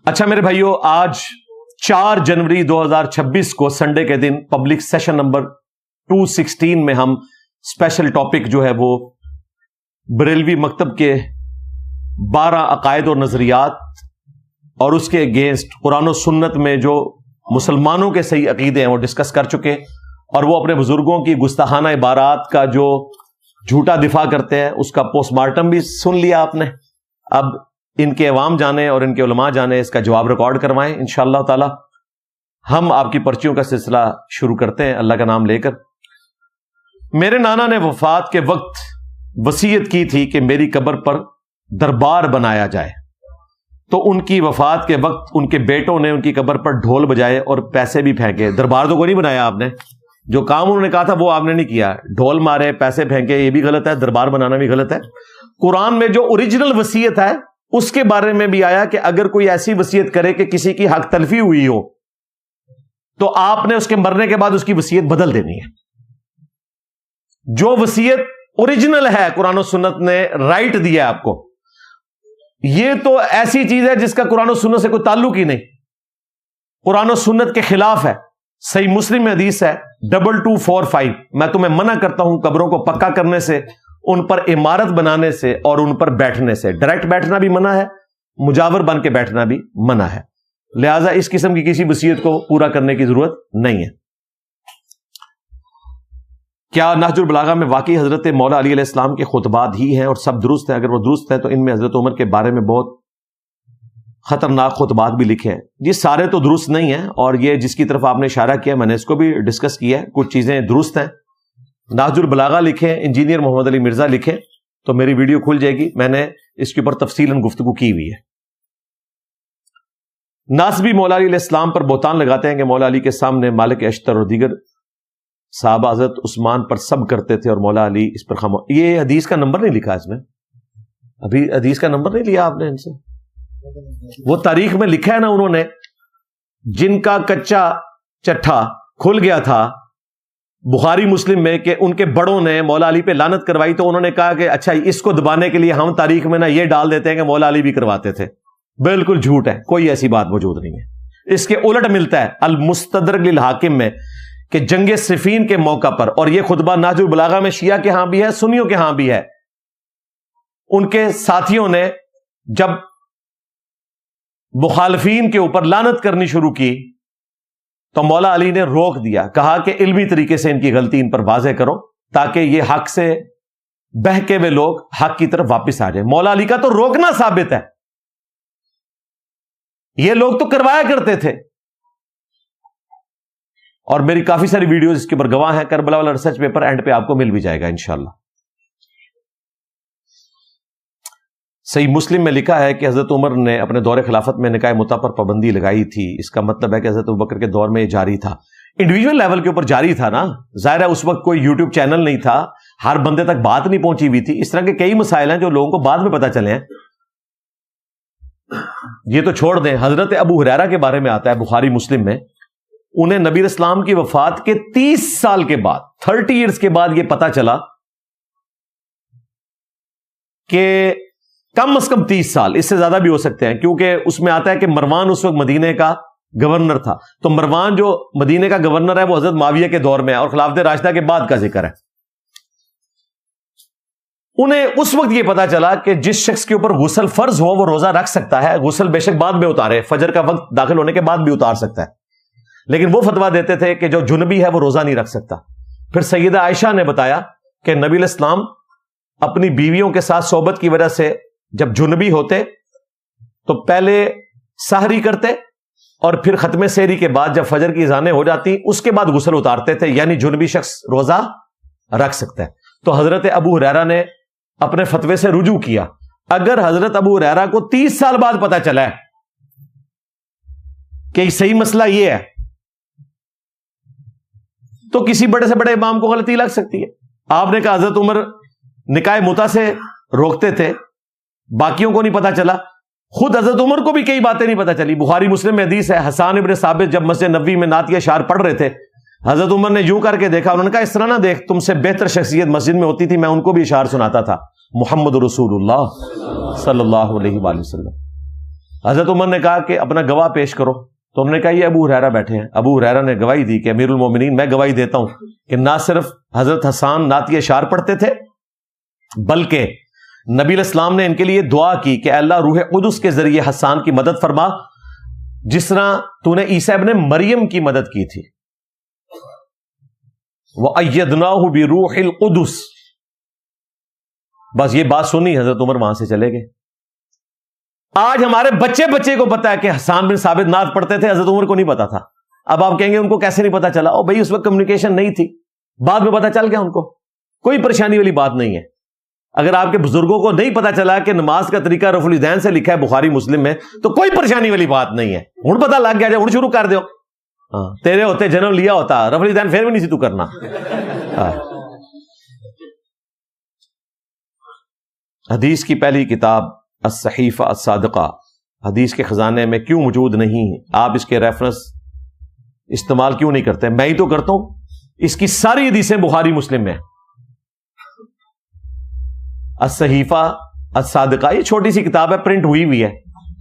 اچھا میرے بھائیوں، آج 4 جنوری 2026 کو سنڈے کے دن پبلک سیشن نمبر 216 میں ہم اسپیشل ٹاپک جو ہے وہ بریلوی مکتب کے 12 عقائد اور نظریات اور اس کے اگینسٹ قرآن و سنت میں جو مسلمانوں کے صحیح عقیدے ہیں وہ ڈسکس کر چکے، اور وہ اپنے بزرگوں کی گستاخانہ عبارات کا جو جھوٹا دفاع کرتے ہیں اس کا پوسٹ مارٹم بھی سن لیا آپ نے۔ اب ان کے عوام جانے اور ان کے علماء جانے اس کا جواب ریکارڈ کروائیں انشاءاللہ تعالی۔ ہم آپ کی پرچیوں کا سلسلہ شروع کرتے ہیں اللہ کا نام لے کر۔ میرے نانا نے وفات کے وقت وصیت کی تھی کہ میری قبر پر دربار بنایا جائے، تو ان کی وفات کے وقت ان کے بیٹوں نے ان کی قبر پر ڈھول بجائے اور پیسے بھی پھینکے۔ دربار تو کوئی نہیں بنایا آپ نے، جو کام انہوں نے کہا تھا وہ آپ نے نہیں کیا، ڈھول مارے، پیسے پھینکے، یہ بھی غلط ہے، دربار بنانا بھی غلط ہے۔ قرآن میں جو اوریجنل وصیت ہے اس کے بارے میں بھی آیا کہ اگر کوئی ایسی وصیت کرے کہ کسی کی حق تلفی ہوئی ہو تو آپ نے اس کے مرنے کے بعد اس کی وصیت بدل دینی ہے۔ جو وصیت اوریجنل ہے قرآن و سنت نے رائٹ دیا ہے آپ کو، یہ تو ایسی چیز ہے جس کا قرآن و سنت سے کوئی تعلق ہی نہیں، قرآن و سنت کے خلاف ہے۔ صحیح مسلم میں حدیث ہے 2245، میں تمہیں منع کرتا ہوں قبروں کو پکا کرنے سے، ان پر عمارت بنانے سے اور ان پر بیٹھنے سے۔ ڈائریکٹ بیٹھنا بھی منع ہے، مجاور بن کے بیٹھنا بھی منع ہے، لہذا اس قسم کی کسی وصیت کو پورا کرنے کی ضرورت نہیں ہے۔ کیا نہج البلاغہ میں واقعی حضرت مولا علی علیہ السلام کے خطبات ہی ہیں اور سب درست ہیں؟ اگر وہ درست ہیں تو ان میں حضرت عمر کے بارے میں بہت خطرناک خطبات بھی لکھے ہیں۔ یہ سارے تو درست نہیں ہیں، اور یہ جس کی طرف آپ نے اشارہ کیا میں نے اس کو بھی ڈسکس کیا ہے، کچھ چیزیں درست ہیں۔ نہج البلاغہ لکھیں، انجینئر محمد علی مرزا لکھیں تو میری ویڈیو کھل جائے گی، میں نے اس کے اوپر تفصیلاً گفتگو کی ہوئی ہے۔ ناصبی مولا علی علیہ السلام پر بہتان لگاتے ہیں کہ مولا علی کے سامنے مالک اشتر اور دیگر صحابہ حضرت عثمان پر سب کرتے تھے اور مولا علی اس پر خاموش۔ یہ حدیث کا نمبر نہیں لکھا اس میں، ابھی حدیث کا نمبر نہیں لیا آپ نے ان سے، وہ تاریخ میں لکھا ہے نا انہوں نے، جن کا کچا چٹھا کھل گیا تھا بخاری مسلم میں کہ ان کے بڑوں نے مولا علی پہ لعنت کروائی، تو انہوں نے کہا کہ اچھا اس کو دبانے کے لیے ہم تاریخ میں نا یہ ڈال دیتے ہیں کہ مولا علی بھی کرواتے تھے۔ بالکل جھوٹ ہے، کوئی ایسی بات موجود نہیں ہے۔ اس کے الٹ ملتا ہے المستدرک للحاکم میں کہ جنگ صفین کے موقع پر، اور یہ خطبہ نہج البلاغہ میں شیعہ کے ہاں بھی ہے، سنیوں کے ہاں بھی ہے، ان کے ساتھیوں نے جب مخالفین کے اوپر لعنت کرنی شروع کی تو مولا علی نے روک دیا، کہا کہ علمی طریقے سے ان کی غلطی ان پر واضح کرو تاکہ یہ حق سے بہکے ہوئے لوگ حق کی طرف واپس آ جائیں۔ مولا علی کا تو روکنا ثابت ہے، یہ لوگ تو کروایا کرتے تھے، اور میری کافی ساری ویڈیوز اس کے اوپر گواہ ہیں، کربلا والا ریسرچ پیپر اینڈ پہ آپ کو مل بھی جائے گا انشاءاللہ۔ صحیح مسلم میں لکھا ہے کہ حضرت عمر نے اپنے دور خلافت میں نکاح مطع پر پابندی لگائی تھی، اس کا مطلب ہے کہ حضرت ابوبکر کے دور میں یہ جاری تھا۔ انڈیویجول لیول کے اوپر جاری تھا نا، ظاہر ہے اس وقت کوئی یوٹیوب چینل نہیں تھا، ہر بندے تک بات نہیں پہنچی ہوئی تھی، اس طرح کے کئی مسائل ہیں جو لوگوں کو بعد میں پتہ چلے ہیں۔ یہ تو چھوڑ دیں، حضرت ابو ہریرہ کے بارے میں آتا ہے بخاری مسلم میں، انہیں نبی اسلام کی وفات کے 30 سال کے بعد 30 ایئرز کے بعد یہ پتا چلا کہ کم از کم 30 سال، اس سے زیادہ بھی ہو سکتے ہیں، کیونکہ اس میں آتا ہے کہ مروان اس وقت مدینے کا گورنر تھا، تو مروان جو مدینے کا گورنر ہے وہ حضرت معاویہ کے دور میں ہے اور خلافت راشدہ کے بعد کا ذکر ہے۔ انہیں اس وقت یہ پتا چلا کہ جس شخص کے اوپر غسل فرض ہو وہ روزہ رکھ سکتا ہے، غسل بے شک بعد میں اتارے، فجر کا وقت داخل ہونے کے بعد بھی اتار سکتا ہے، لیکن وہ فتویٰ دیتے تھے کہ جو جنبی ہے وہ روزہ نہیں رکھ سکتا۔ پھر سیدہ عائشہ نے بتایا کہ نبی علیہ السلام اپنی بیویوں کے ساتھ صحبت کی وجہ سے جب جنبی ہوتے تو پہلے سحری کرتے اور پھر ختم سحری کے بعد جب فجر کی اذانیں ہو جاتی اس کے بعد غسل اتارتے تھے، یعنی جنبی شخص روزہ رکھ سکتا ہے۔ تو حضرت ابو ہریرہ نے اپنے فتوے سے رجوع کیا۔ اگر حضرت ابو ہریرہ کو 30 سال بعد پتا چلا ہے کہ صحیح مسئلہ یہ ہے تو کسی بڑے سے بڑے امام کو غلطی لگ سکتی ہے۔ آپ نے کہا حضرت عمر نکاح مطع سے روکتے تھے، باقیوں کو نہیں پتا چلا، خود حضرت عمر کو بھی کئی باتیں نہیں پتا چلی۔ بخاری مسلم میں حدیث ہے، حسان ابن ثابت جب مسجد نبوی میں نعتیہ اشعار پڑھ رہے تھے، حضرت عمر نے یوں کر کے دیکھا، انہوں نے کہا اس طرح نہ دیکھ، تم سے بہتر شخصیت مسجد میں ہوتی تھی، میں ان کو بھی اشعار سناتا تھا، محمد رسول اللہ صلی اللہ علیہ وآلہ وسلم۔ حضرت عمر نے کہا کہ اپنا گواہ پیش کرو، تو انہوں نے کہا یہ ابو ہریرہ بیٹھے ہیں۔ ابو ہریرہ نے گواہی دی کہ امیر المومنین میں گواہی دیتا ہوں کہ نہ صرف حضرت حسان نعت اشعار پڑھتے تھے بلکہ نبی علیہ السلام نے ان کے لیے دعا کی کہ اللہ روح قدس کے ذریعے حسان کی مدد فرما جس طرح تو نے عیسیٰ ابن مریم کی مدد کی تھی۔ وَأَيَّدْنَاهُ بِرُوحِ الْقُدُسِ۔ بس یہ بات سنی حضرت عمر وہاں سے چلے گئے۔ آج ہمارے بچے کو پتا ہے کہ حسان بن ثابت نعت پڑھتے تھے، حضرت عمر کو نہیں پتا تھا۔ اب آپ کہیں گے ان کو کیسے نہیں پتا چلا؟ او بھائی اس وقت کمیونیکیشن نہیں تھی، بعد میں پتا چل گیا ان کو، کوئی پریشانی والی بات نہیں ہے۔ اگر آپ کے بزرگوں کو نہیں پتا چلا کہ نماز کا طریقہ رفع الیدین سے لکھا ہے بخاری مسلم میں تو کوئی پریشانی والی بات نہیں ہے۔ ہن پتا لگ گیا، ہن شروع کر دیو۔ ہاں تیرے ہوتے جنم لیا ہوتا، رفع الیدین پھر بھی نہیں سی تو کرنا۔ حدیث کی پہلی کتاب الصحیفہ الصادقہ حدیث کے خزانے میں کیوں موجود نہیں؟ آپ اس کے ریفرنس استعمال کیوں نہیں کرتے؟ میں ہی تو کرتا ہوں۔ اس کی ساری حدیثیں بخاری مسلم میں۔ الصحیفہ الصادقہ یہ چھوٹی سی کتاب ہے، پرنٹ ہوئی ہوئی ہے،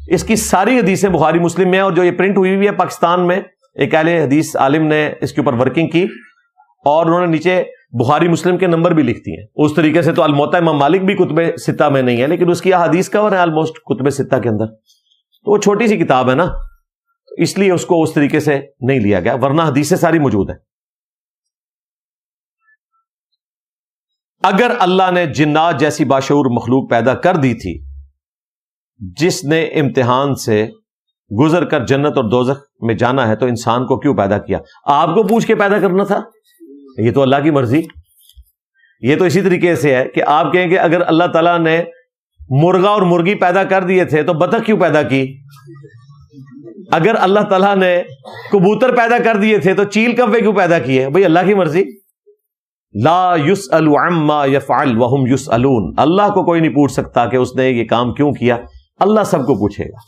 اس کی ساری حدیثیں بخاری مسلم میں ہیں، اور جو یہ پرنٹ ہوئی ہوئی ہے پاکستان میں ایک اہل حدیث عالم نے اس کے اوپر ورکنگ کی اور انہوں نے نیچے بخاری مسلم کے نمبر بھی لکھ دیے ہیں۔ اس طریقے سے تو الموطا امام مالک بھی کتب ستہ میں نہیں ہے، لیکن اس کی احادیث کور ہے آلموسٹ کتب ستہ کے اندر، تو وہ چھوٹی سی کتاب ہے نا، اس لیے اس کو اس طریقے سے نہیں لیا گیا، ورنہ حدیثیں ساری موجود ہیں۔ اگر اللہ نے جنات جیسی باشعور مخلوق پیدا کر دی تھی جس نے امتحان سے گزر کر جنت اور دوزخ میں جانا ہے تو انسان کو کیوں پیدا کیا؟ آپ کو پوچھ کے پیدا کرنا تھا؟ یہ تو اللہ کی مرضی۔ یہ تو اسی طریقے سے ہے کہ آپ کہیں کہ اگر اللہ تعالیٰ نے مرغا اور مرغی پیدا کر دیے تھے تو بطخ کیوں پیدا کی؟ اگر اللہ تعالیٰ نے کبوتر پیدا کر دیے تھے تو چیل کوے کیوں پیدا کیے؟ بھئی اللہ کی مرضی۔ لا یسأل عما یفعل وہم یسألون۔ اللہ کو کوئی نہیں پوچھ سکتا کہ اس نے یہ کام کیوں کیا، اللہ سب کو پوچھے گا۔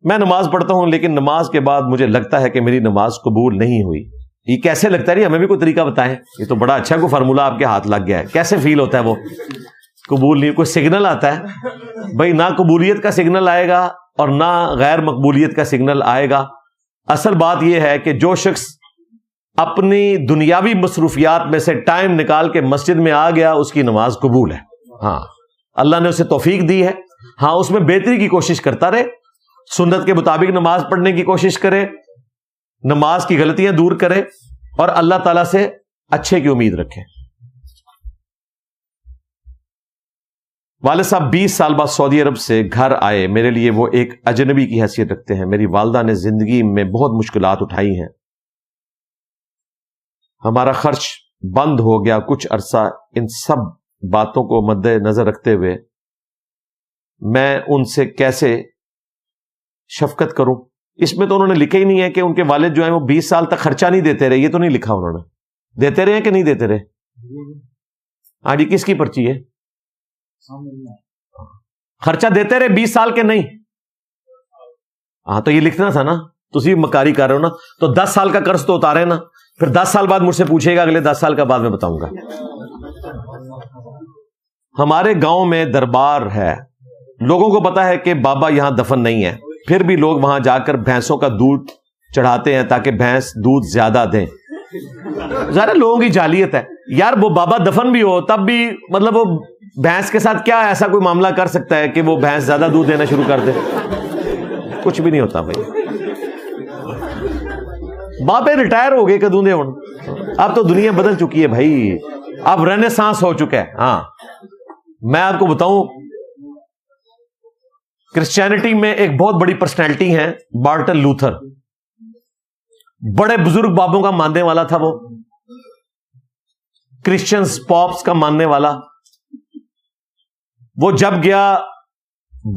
میں نماز پڑھتا ہوں لیکن نماز کے بعد مجھے لگتا ہے کہ میری نماز قبول نہیں ہوئی، یہ کیسے لگتا ہے؟ نہیں ہمیں بھی کوئی طریقہ بتائیں۔ یہ تو بڑا اچھا کوئی فارمولہ آپ کے ہاتھ لگ گیا ہے، کیسے فیل ہوتا ہے وہ قبول نہیں؟ کوئی سگنل آتا ہے؟ بھائی نہ قبولیت کا سگنل آئے گا اور نہ غیر مقبولیت کا سگنل آئے گا۔ اصل بات یہ ہے کہ جو شخص اپنی دنیاوی مصروفیات میں سے ٹائم نکال کے مسجد میں آ گیا اس کی نماز قبول ہے۔ ہاں اللہ نے اسے توفیق دی ہے، ہاں اس میں بہتری کی کوشش کرتا رہے، سنت کے مطابق نماز پڑھنے کی کوشش کرے، نماز کی غلطیاں دور کرے اور اللہ تعالیٰ سے اچھے کی امید رکھے۔ والد صاحب 20 سال بعد سعودی عرب سے گھر آئے، میرے لیے وہ ایک اجنبی کی حیثیت رکھتے ہیں۔ میری والدہ نے زندگی میں بہت مشکلات اٹھائی ہیں، ہمارا خرچ بند ہو گیا کچھ عرصہ۔ ان سب باتوں کو مد نظر رکھتے ہوئے میں ان سے کیسے شفقت کروں؟ اس میں تو انہوں نے لکھا ہی نہیں ہے کہ ان کے والد جو ہیں وہ 20 سال تک خرچہ نہیں دیتے رہے، یہ تو نہیں لکھا انہوں نے۔ دیتے رہے کہ نہیں دیتے رہے؟ ہاں جی، کس کی پرچی ہے؟ خرچہ دیتے رہے 20 سال کے نہیں؟ ہاں تو یہ لکھنا تھا نا، تسی مکاری کر رہے ہو نا، تو 10 سال کا قرض تو اتارے نا، پھر 10 سال بعد مجھ سے پوچھے گا، اگلے 10 سال کا بعد میں بتاؤں گا۔ ہمارے گاؤں میں دربار ہے، لوگوں کو پتا ہے کہ بابا یہاں دفن نہیں ہے، پھر بھی لوگ وہاں جا کر بھینسوں کا دودھ چڑھاتے ہیں تاکہ بھینس دودھ زیادہ دیں۔ ذرا لوگوں کی جاہلیت ہے یار، وہ بابا دفن بھی ہو تب بھی مطلب وہ بھینس کے ساتھ کیا ایسا کوئی معاملہ کر سکتا ہے کہ وہ بھینس زیادہ دودھ دینا شروع کر دے؟ کچھ بھی نہیں ہوتا بھائی۔ باپے ریٹائر ہو گئے کدوں دے ہوں، اب تو دنیا بدل چکی ہے بھائی، اب رینیسانس ہو چکا ہے۔ ہاں میں آپ کو بتاؤں، کرسچینٹی میں ایک بہت بڑی پرسنالٹی ہے مارٹن لوتھر، بڑے بزرگ بابوں کا ماننے والا تھا، وہ کرسچنز پاپس کا ماننے والا۔ وہ جب گیا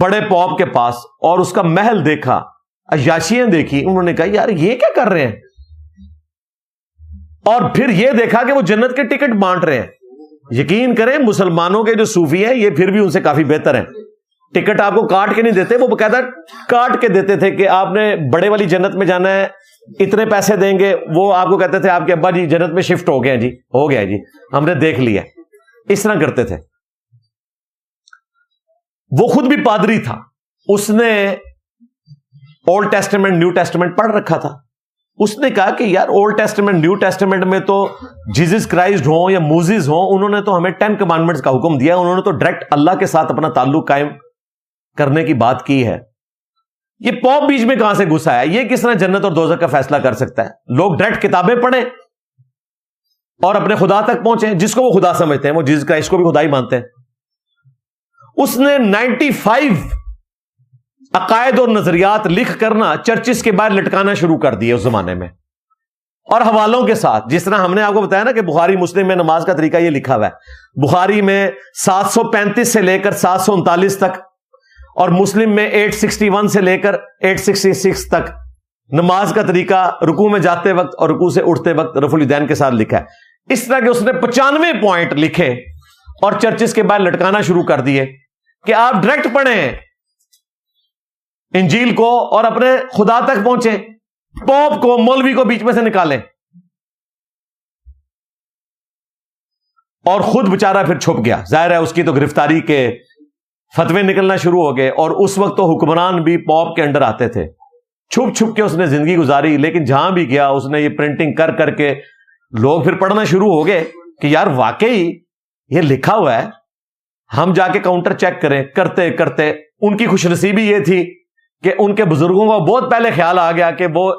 بڑے پاپ کے پاس اور اس کا محل دیکھا، عیاشیاں دیکھی، انہوں نے کہا یار یہ کیا کر رہے ہیں، اور پھر یہ دیکھا کہ وہ جنت کے ٹکٹ بانٹ رہے ہیں۔ یقین کریں مسلمانوں کے جو صوفی ہیں یہ پھر بھی ان سے کافی بہتر ہیں، ٹکٹ آپ کو کاٹ کے نہیں دیتے، وہ باقاعدہ کاٹ کے دیتے تھے کہ آپ نے بڑے والی جنت میں جانا ہے، اتنے پیسے دیں گے۔ وہ آپ کو کہتے تھے آپ کے ابا جی جنت میں شفٹ ہو گئے ہیں جی، ہو گیا جی، ہم نے دیکھ لیا، اس طرح کرتے تھے۔ وہ خود بھی پادری تھا, اس نے اولڈ ٹیسٹمنٹ نیو ٹیسٹمنٹ پڑھ رکھا تھا. اس نے کہا کہ یار اولڈ ٹیسٹمنٹ نیو ٹیسٹمنٹ میں تو جیزس کرائسٹ ہوں یا موزیز ہوں, انہوں نے تو ہمیں 10 کمانڈمنٹس کا حکم دیا, انہوں نے تو ڈائریکٹ اللہ کے ساتھ اپنا تعلق قائم کرنے کی بات کی ہے. یہ پوپ بیچ میں کہاں سے گھسا ہے؟ یہ کس طرح جنت اور دوزخ کا فیصلہ کر سکتا ہے؟ لوگ ڈائریکٹ کتابیں پڑھیں اور اپنے خدا تک پہنچیں, جس کو وہ خدا سمجھتے ہیں, وہ جیزس کرائسٹ کو بھی خدا ہی مانتے ہیں. اس نے 95 عقائد اور نظریات لکھ کرنا چرچز کے باہر لٹکانا شروع کر دیے اس زمانے میں, اور حوالوں کے ساتھ. جس طرح ہم نے آپ کو بتایا نا کہ بخاری مسلم میں نماز کا طریقہ یہ لکھا ہوا ہے, بخاری میں 735 سے لے کر 739 تک, اور مسلم میں 861 سے لے کر 866 تک نماز کا طریقہ رکوع میں جاتے وقت اور رکوع سے اٹھتے وقت رفع الیدین کے ساتھ لکھا ہے. اس طرح کہ اس نے 95 پوائنٹ لکھے اور چرچز کے باہر لٹکانا شروع کر دیے کہ آپ ڈائریکٹ پڑھیں انجیل کو اور اپنے خدا تک پہنچیں, پوپ کو مولوی کو بیچ میں سے نکالیں. اور خود بےچارہ پھر چھپ گیا. ظاہر ہے اس کی تو گرفتاری کے فتوے نکلنا شروع ہو گئے, اور اس وقت تو حکمران بھی پوپ کے انڈر آتے تھے. چھپ چھپ کے اس نے زندگی گزاری, لیکن جہاں بھی گیا اس نے یہ پرنٹنگ کر کر کے لوگ پھر پڑھنا شروع ہو گئے کہ یار واقعی یہ لکھا ہوا ہے, ہم جا کے کاؤنٹر چیک کریں. کرتے کرتے ان کی خوش نصیبی یہ تھی کہ ان کے بزرگوں کو بہت پہلے خیال آ گیا کہ وہ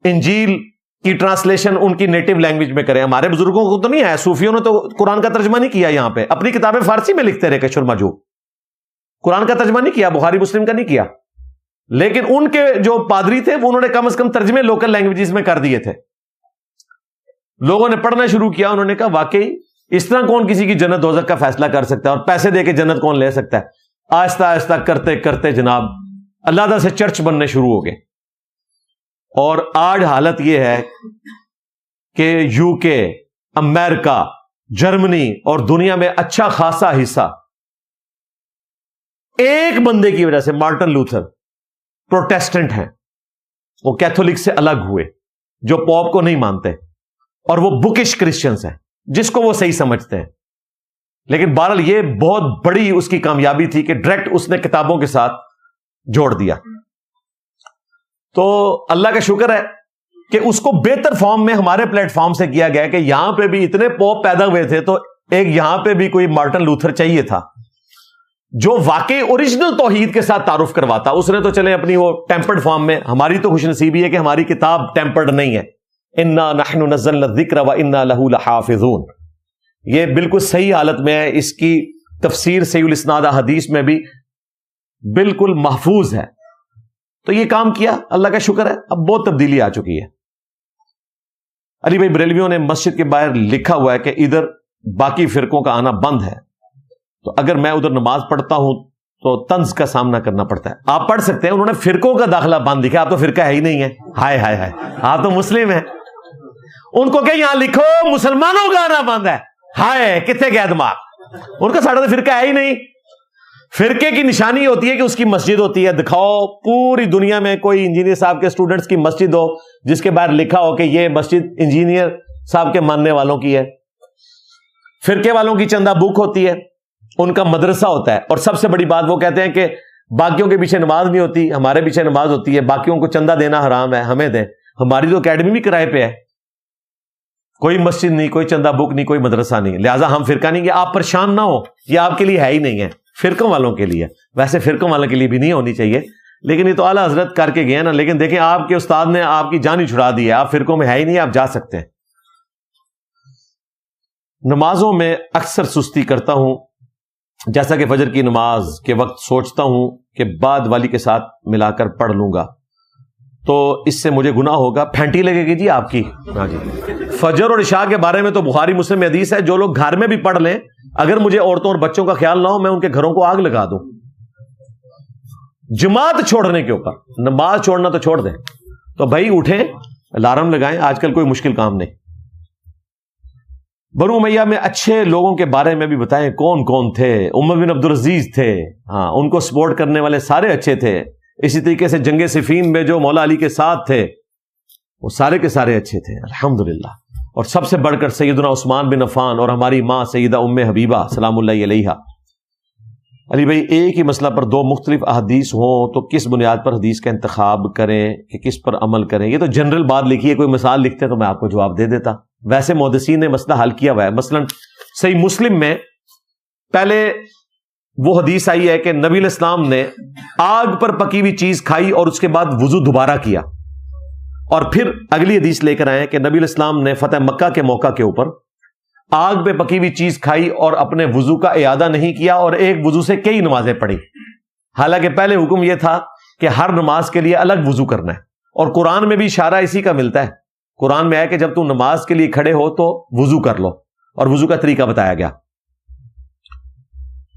انجیل کی ٹرانسلیشن ان کی نیٹو لینگویج میں کریں. ہمارے بزرگوں کو تو نہیں ہے, صوفیوں نے تو قرآن کا ترجمہ نہیں کیا, یہاں پہ اپنی کتابیں فارسی میں لکھتے رہے کشور ماجو, قرآن کا ترجمہ نہیں کیا, بخاری مسلم کا نہیں کیا. لیکن ان کے جو پادری تھے وہ انہوں نے کم از کم ترجمے لوکل لینگویجز میں کر دیے تھے. لوگوں نے پڑھنا شروع کیا, انہوں نے کہا واقعی اس طرح کون کسی کی جنت دوزخ کا فیصلہ کر سکتا ہے, اور پیسے دے کے جنت کون لے سکتا ہے. آہستہ آہستہ کرتے کرتے جناب اللہ تعالیٰ سے چرچ بننے شروع ہو گئے. اور آج حالت یہ ہے کہ یو کے, امریکہ, جرمنی اور دنیا میں اچھا خاصا حصہ ایک بندے کی وجہ سے, مارٹن لوتھر, پروٹیسٹنٹ ہیں, وہ کیتھولک سے الگ ہوئے, جو پوپ کو نہیں مانتے, اور وہ بکش کرسچنز ہیں جس کو وہ صحیح سمجھتے ہیں. لیکن بہرحال یہ بہت بڑی اس کی کامیابی تھی کہ ڈائریکٹ اس نے کتابوں کے ساتھ جوڑ دیا. تو اللہ کا شکر ہے کہ اس کو بہتر فارم میں ہمارے پلیٹ فارم سے کیا گیا کہ یہاں پہ بھی اتنے پوپ پیدا ہوئے تھے, تو ایک یہاں پہ بھی کوئی مارٹن لوتھر چاہیے تھا جو واقعی اوریجنل توحید کے ساتھ تعارف کرواتا. اس نے تو چلے اپنی وہ ٹیمپرڈ فارم میں, ہماری تو خوش نصیبی ہے کہ ہماری کتاب ٹیمپرڈ نہیں ہے. انا نحن نزلنا الذکر وانا لہ لحافظون, یہ بالکل صحیح حالت میں ہے. اس کی تفسیر صحیح الاسناد حدیث میں بھی بالکل محفوظ ہے. تو یہ کام کیا, اللہ کا شکر ہے. اب بہت تبدیلی آ چکی ہے. علی بھائی بریلویوں نے مسجد کے باہر لکھا ہوا ہے کہ ادھر باقی فرقوں کا آنا بند ہے, تو اگر میں ادھر نماز پڑھتا ہوں تو طنز کا سامنا کرنا پڑتا ہے. آپ پڑھ سکتے ہیں, انہوں نے فرقوں کا داخلہ بند لکھا, آپ تو فرقہ ہے ہی نہیں ہے. ہائے ہائے ہائے, آپ تو مسلم ہیں. ان کو کہ یہاں لکھو مسلمانوں کا آنا بند ہے. ہائے کتنے گیا دماغ, ان کا ساڑھا تو فرقہ ہے ہی نہیں. فرقے کی نشانی ہوتی ہے کہ اس کی مسجد ہوتی ہے. دکھاؤ پوری دنیا میں کوئی انجینئر صاحب کے اسٹوڈنٹس کی مسجد ہو جس کے باہر لکھا ہو کہ یہ مسجد انجینئر صاحب کے ماننے والوں کی ہے. فرقے والوں کی چندہ بک ہوتی ہے, ان کا مدرسہ ہوتا ہے. اور سب سے بڑی بات وہ کہتے ہیں کہ باقیوں کے پیچھے نماز نہیں ہوتی, ہمارے پیچھے نماز ہوتی ہے. باقیوں کو چندہ دینا حرام ہے, ہمیں دیں. ہماری تو اکیڈمی بھی کرائے پہ ہے, کوئی مسجد نہیں, کوئی چندہ بک نہیں, کوئی مدرسہ نہیں. لہٰذا ہم فرقہ نہیں. کہ آپ پریشان نہ ہو, یہ آپ کے لیے ہے ہی نہیں ہے, فرقوں والوں کے لیے. ویسے فرقوں والوں کے لیے بھی نہیں ہونی چاہیے, لیکن یہ تو اعلیٰ حضرت کر کے گئے نا. لیکن دیکھیں آپ کے استاد نے آپ کی جان ہی چھڑا دی ہے, آپ فرقوں میں ہے ہی نہیں, آپ جا سکتے ہیں. نمازوں میں اکثر سستی کرتا ہوں, جیسا کہ فجر کی نماز کے وقت سوچتا ہوں کہ بعد والی کے ساتھ ملا کر پڑھ لوں گا تو اس سے مجھے گناہ ہوگا. پھینٹی لگے گی جی آپ کی. ہاں جی, فجر اور عشاء کے بارے میں تو بخاری مسلم میں حدیث ہے, جو لوگ گھر میں بھی پڑھ لیں, اگر مجھے عورتوں اور بچوں کا خیال نہ ہو میں ان کے گھروں کو آگ لگا دوں. جماعت چھوڑنے کے اوپر, نماز چھوڑنا تو چھوڑ دیں. تو بھائی اٹھیں, الارم لگائیں, آج کل کوئی مشکل کام نہیں. بنو امیہ میں اچھے لوگوں کے بارے میں بھی بتائیں کون کون تھے. عمر بن عبدالعزیز تھے, ہاں ان کو سپورٹ کرنے والے سارے اچھے تھے. اسی طریقے سے جنگ صفین میں جو مولا علی کے ساتھ تھے وہ سارے کے سارے اچھے تھے الحمدللہ. اور سب سے بڑھ کر سیدنا عثمان بن عفان اور ہماری ماں سیدہ ام حبیبہ سلام اللہ علیہا. علی بھائی ایک ہی مسئلہ پر دو مختلف احادیث ہوں تو کس بنیاد پر حدیث کا انتخاب کریں کہ کس پر عمل کریں؟ یہ تو جنرل بات لکھی ہے، کوئی مثال لکھتے تو میں آپ کو جواب دے دیتا. ویسے محدثین نے مسئلہ حل کیا ہوا ہے. مثلا صحیح مسلم میں پہلے وہ حدیث آئی ہے کہ نبی علیہ السلام نے آگ پر پکی ہوئی چیز کھائی اور اس کے بعد وضو دوبارہ کیا، اور پھر اگلی حدیث لے کر آئے کہ نبی علیہ السلام نے فتح مکہ کے موقع کے اوپر آگ پہ پکی ہوئی چیز کھائی اور اپنے وضو کا اعادہ نہیں کیا اور ایک وضو سے کئی نمازیں پڑھی. حالانکہ پہلے حکم یہ تھا کہ ہر نماز کے لیے الگ وضو کرنا ہے، اور قرآن میں بھی اشارہ اسی کا ملتا ہے. قرآن میں ہے کہ جب تم نماز کے لیے کھڑے ہو تو وضو کر لو، اور وضو کا طریقہ بتایا گیا.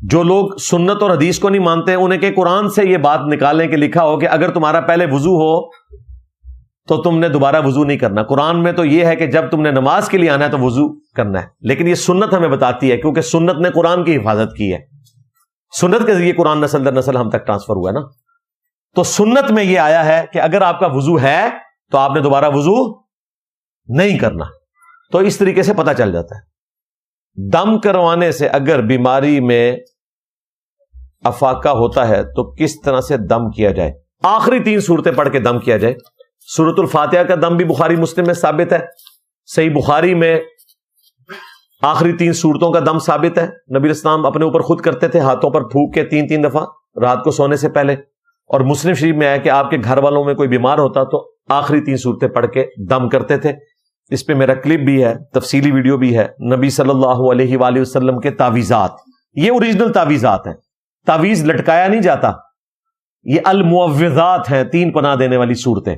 جو لوگ سنت اور حدیث کو نہیں مانتے انہیں کہ قرآن سے یہ بات نکالیں کہ لکھا ہو کہ اگر تمہارا پہلے وضو ہو تو تم نے دوبارہ وضو نہیں کرنا. قرآن میں تو یہ ہے کہ جب تم نے نماز کے لیے آنا ہے تو وضو کرنا ہے، لیکن یہ سنت ہمیں بتاتی ہے کیونکہ سنت نے قرآن کی حفاظت کی ہے. سنت کے ذریعے قرآن نسل در نسل ہم تک ٹرانسفر ہوا ہے نا. تو سنت میں یہ آیا ہے کہ اگر آپ کا وضو ہے تو آپ نے دوبارہ وضو نہیں کرنا. تو اس طریقے سے پتہ چل جاتا ہے. دم کروانے سے اگر بیماری میں افاقہ ہوتا ہے تو کس طرح سے دم کیا جائے؟ آخری 3 صورتیں پڑھ کے دم کیا جائے. سورۃ الفاتحہ کا دم بھی بخاری مسلم میں ثابت ہے. صحیح بخاری میں آخری 3 صورتوں کا دم ثابت ہے. نبی علیہ السلام اپنے اوپر خود کرتے تھے، ہاتھوں پر پھونک کے 3 دفعہ رات کو سونے سے پہلے. اور مسلم شریف میں ہے کہ آپ کے گھر والوں میں کوئی بیمار ہوتا تو آخری 3 صورتیں پڑھ کے دم کرتے تھے. اس پہ میرا کلپ بھی ہے، تفصیلی ویڈیو بھی ہے. نبی صلی اللہ علیہ وآلہ وسلم کے تعویذات، یہ اوریجنل تعویذات ہیں. تعویذ لٹکایا نہیں جاتا، یہ المعوذات ہیں، 3 پناہ دینے والی صورتیں.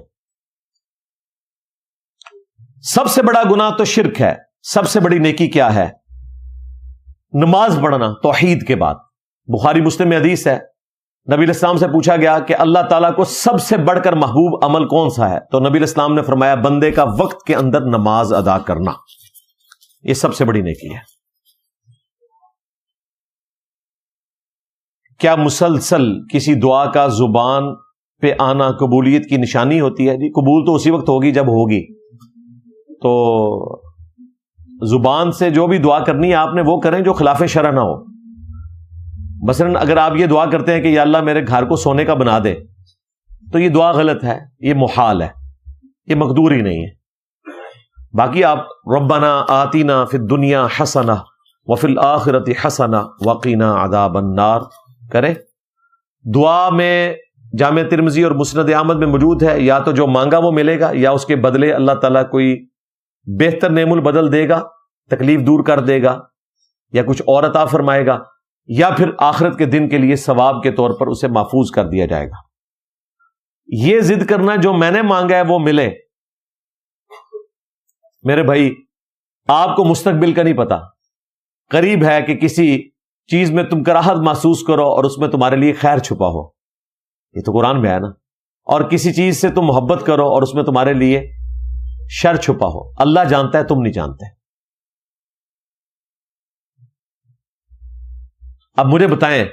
سب سے بڑا گناہ تو شرک ہے. سب سے بڑی نیکی کیا ہے؟ نماز پڑھنا توحید کے بعد. بخاری مسلم میں حدیث ہے، نبی علیہ السلام سے پوچھا گیا کہ اللہ تعالیٰ کو سب سے بڑھ کر محبوب عمل کون سا ہے؟ تو نبی علیہ السلام نے فرمایا بندے کا وقت کے اندر نماز ادا کرنا. یہ سب سے بڑی نیکی ہے. کیا مسلسل کسی دعا کا زبان پہ آنا قبولیت کی نشانی ہوتی ہے؟ جی قبول تو اسی وقت ہوگی جب ہوگی. تو زبان سے جو بھی دعا کرنی ہے آپ نے وہ کریں جو خلاف شرع نہ ہو. مثلا اگر آپ یہ دعا کرتے ہیں کہ یا اللہ میرے گھر کو سونے کا بنا دے، تو یہ دعا غلط ہے، یہ محال ہے، یہ مقدور ہی نہیں ہے. باقی آپ ربنا آتینا فی الدنیا حسنہ وفی الآخرۃ حسنہ وقنا عذاب النار کریں. دعا میں جامع ترمذی اور مسند احمد میں موجود ہے، یا تو جو مانگا وہ ملے گا، یا اس کے بدلے اللہ تعالیٰ کوئی بہتر نعم البدل دے گا، تکلیف دور کر دے گا، یا کچھ اور عطا فرمائے گا، یا پھر آخرت کے دن کے لیے ثواب کے طور پر اسے محفوظ کر دیا جائے گا. یہ ضد کرنا جو میں نے مانگا ہے وہ ملے، میرے بھائی آپ کو مستقبل کا نہیں پتا. قریب ہے کہ کسی چیز میں تم کراہت محسوس کرو اور اس میں تمہارے لیے خیر چھپا ہو، یہ تو قرآن میں ہے نا. اور کسی چیز سے تم محبت کرو اور اس میں تمہارے لیے شر چھپا ہو. اللہ جانتا ہے، تم نہیں جانتے. اب مجھے بتائیں،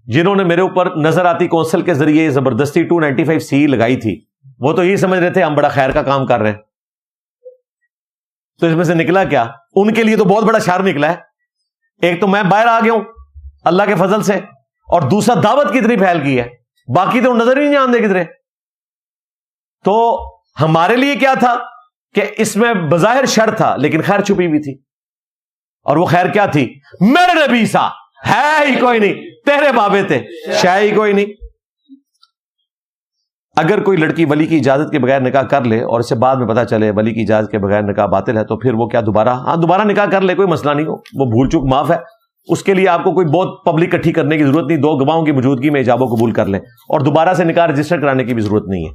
جنہوں نے میرے اوپر نظر آتی کونسل کے ذریعے زبردستی 295C لگائی تھی، وہ تو یہی سمجھ رہے تھے ہم بڑا خیر کا کام کر رہے ہیں. تو اس میں سے نکلا کیا؟ ان کے لیے تو بہت بڑا شر نکلا ہے. ایک تو میں باہر آ گیا ہوں اللہ کے فضل سے، اور دوسرا دعوت کتنی پھیل گئی ہے، باقی تو نظر ہی نہیں آندے کدھرے. تو ہمارے لیے کیا تھا کہ اس میں بظاہر شر تھا لیکن خیر چھپی ہوئی تھی. اور وہ خیر کیا تھی؟ میرے نبی سا ہے ہی کوئی نہیں، تیرے بابے تھے شے ہی کوئی نہیں. اگر کوئی لڑکی ولی کی اجازت کے بغیر نکاح کر لے اور اسے بعد میں پتا چلے ولی کی اجازت کے بغیر نکاح باطل ہے، تو پھر وہ کیا دوبارہ نکاح کر لے، کوئی مسئلہ نہیں ہو، وہ بھول چوک معاف ہے. اس کے لیے آپ کو کوئی بہت پبلک اکٹھی کرنے کی ضرورت نہیں، 2 گواہوں کی موجودگی میں ایجاب و قبول کر لیں، اور دوبارہ سے نکاح رجسٹر کرانے کی بھی ضرورت نہیں ہے.